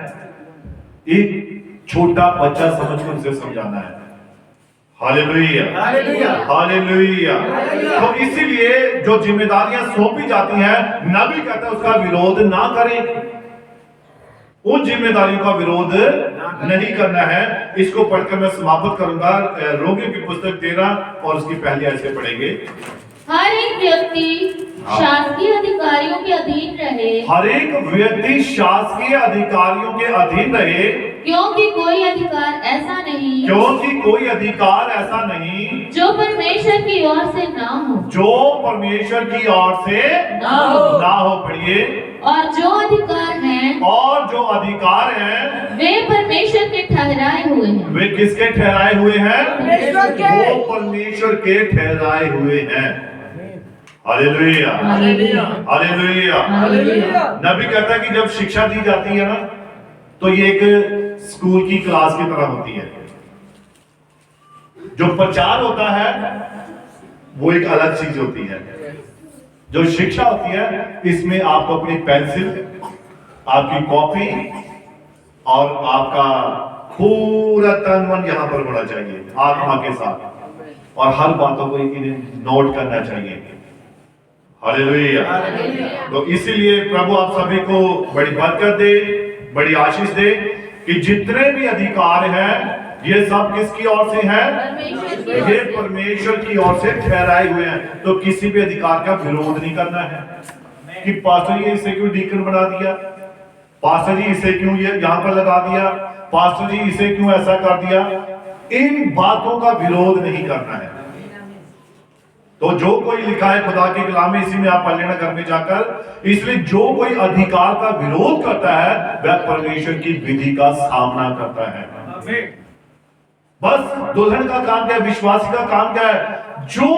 एक छोटा बच्चा समझकर उसे समझाना है। Hallelujah, hallelujah, hallelujah. तो इसीलिए जो जिम्मेदारियां सौंपी जाती हैं, नबी कहता है उसका विरोध ना करें, उन जिम्मेदारियों का विरोध नहीं करना है। इसको पढ़कर मैं समाप्त करूंगा। रोमियो की पुस्तक 13 और उसकी पहली आयत से पढ़ेंगे। हर एक व्यक्ति शासकीय अधिकारियों के अधीन रहे, हर एक व्यक्ति शासकीय अधिकारियों के अधीन रहे, क्योंकि कोई अधिकार ऐसा नहीं, क्योंकि कोई अधिकार ऐसा नहीं जो परमेश्वर की ओर से ना हो, जो परमेश्वर की ओर से ना हो। पढ़िए। और जो अधिकार हैं, और जो अधिकार हैं, वे परमेश्वर के ठहराए हुए हैं। वे किसके ठहराए हुए हैं, परमेश्वर के। वो परमेश्वर के ठहराए हुए हैं। Hallelujah, hallelujah, hallelujah. हालेलुया। नबी कहता है कि जब शिक्षा दी जाती है ना, तो ये एक स्कूल की क्लास की तरह होती है। जो प्रचार होता है वो एक अलग चीज होती है। जो शिक्षा होती है, इसमें आपको अपनी पेंसिल, आपकी कॉपी और आपका पूरा तन मन यहां पर होना चाहिए आत्मा के साथ, और हर बातों को इन्हें नोट करना चाहिए। हालेलुया। तो इसीलिए प्रभु आप सभी को बड़ी बरकत दे, बड़ी आशीष दे कि जितने भी अधिकार हैं ये सब किसकी ओर से हैं, ये परमेश्वर की ओर से ठहराए हुए हैं। तो किसी भी अधिकार का विरोध नहीं करना है कि पास्टर जी इसे क्यों डीकन बना दिया, पास्टर जी इसे क्यों ये यहां पर लगा दिया, पास्टर जी इसे क्यों ऐसा कर दिया। इन बातों का विरोध नहीं करना है। तो जो कोई लिखा है खुदा के कलाम में, इसी में आप पढ़ लेना घर में जाकर। इसलिए जो कोई अधिकार का विरोध करता है वह परमेश्वर की विधि का सामना करता है। बस दुल्हन का काम क्या है, विश्वासी का काम क्या है, जो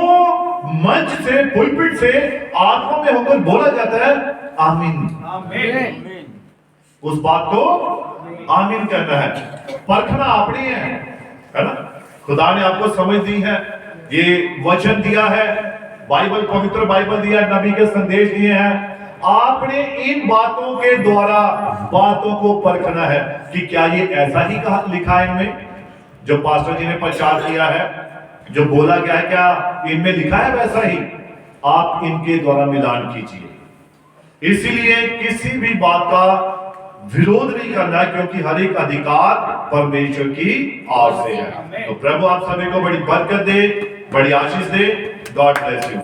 मंच से, पुलपिट से आत्मा में होकर बोला जाता है आमीन, उस बात को आमीन कहना है। परखना अपनी है ना। खुदा ने आपको समझ दी है, ये वचन दिया है, बाइबल, पवित्र बाइबल दिया, नबी के संदेश दिए हैं। आपने इन बातों के द्वारा बातों को परखना है कि क्या ये ऐसा ही कहा लिखा है इनमें, जो पास्टर जी ने प्रचार किया है, जो बोला गया है, क्या इनमें लिखा है वैसा ही। आप इनके द्वारा मिलान कीजिए। इसीलिए किसी भी बात का विरोध नहीं करना, क्योंकि हर एक अधिकार परमेश्वर की ओर से है। तो प्रभु आप सभी को बड़ी बरकत दे, बड़ी आशीष दे। God bless you.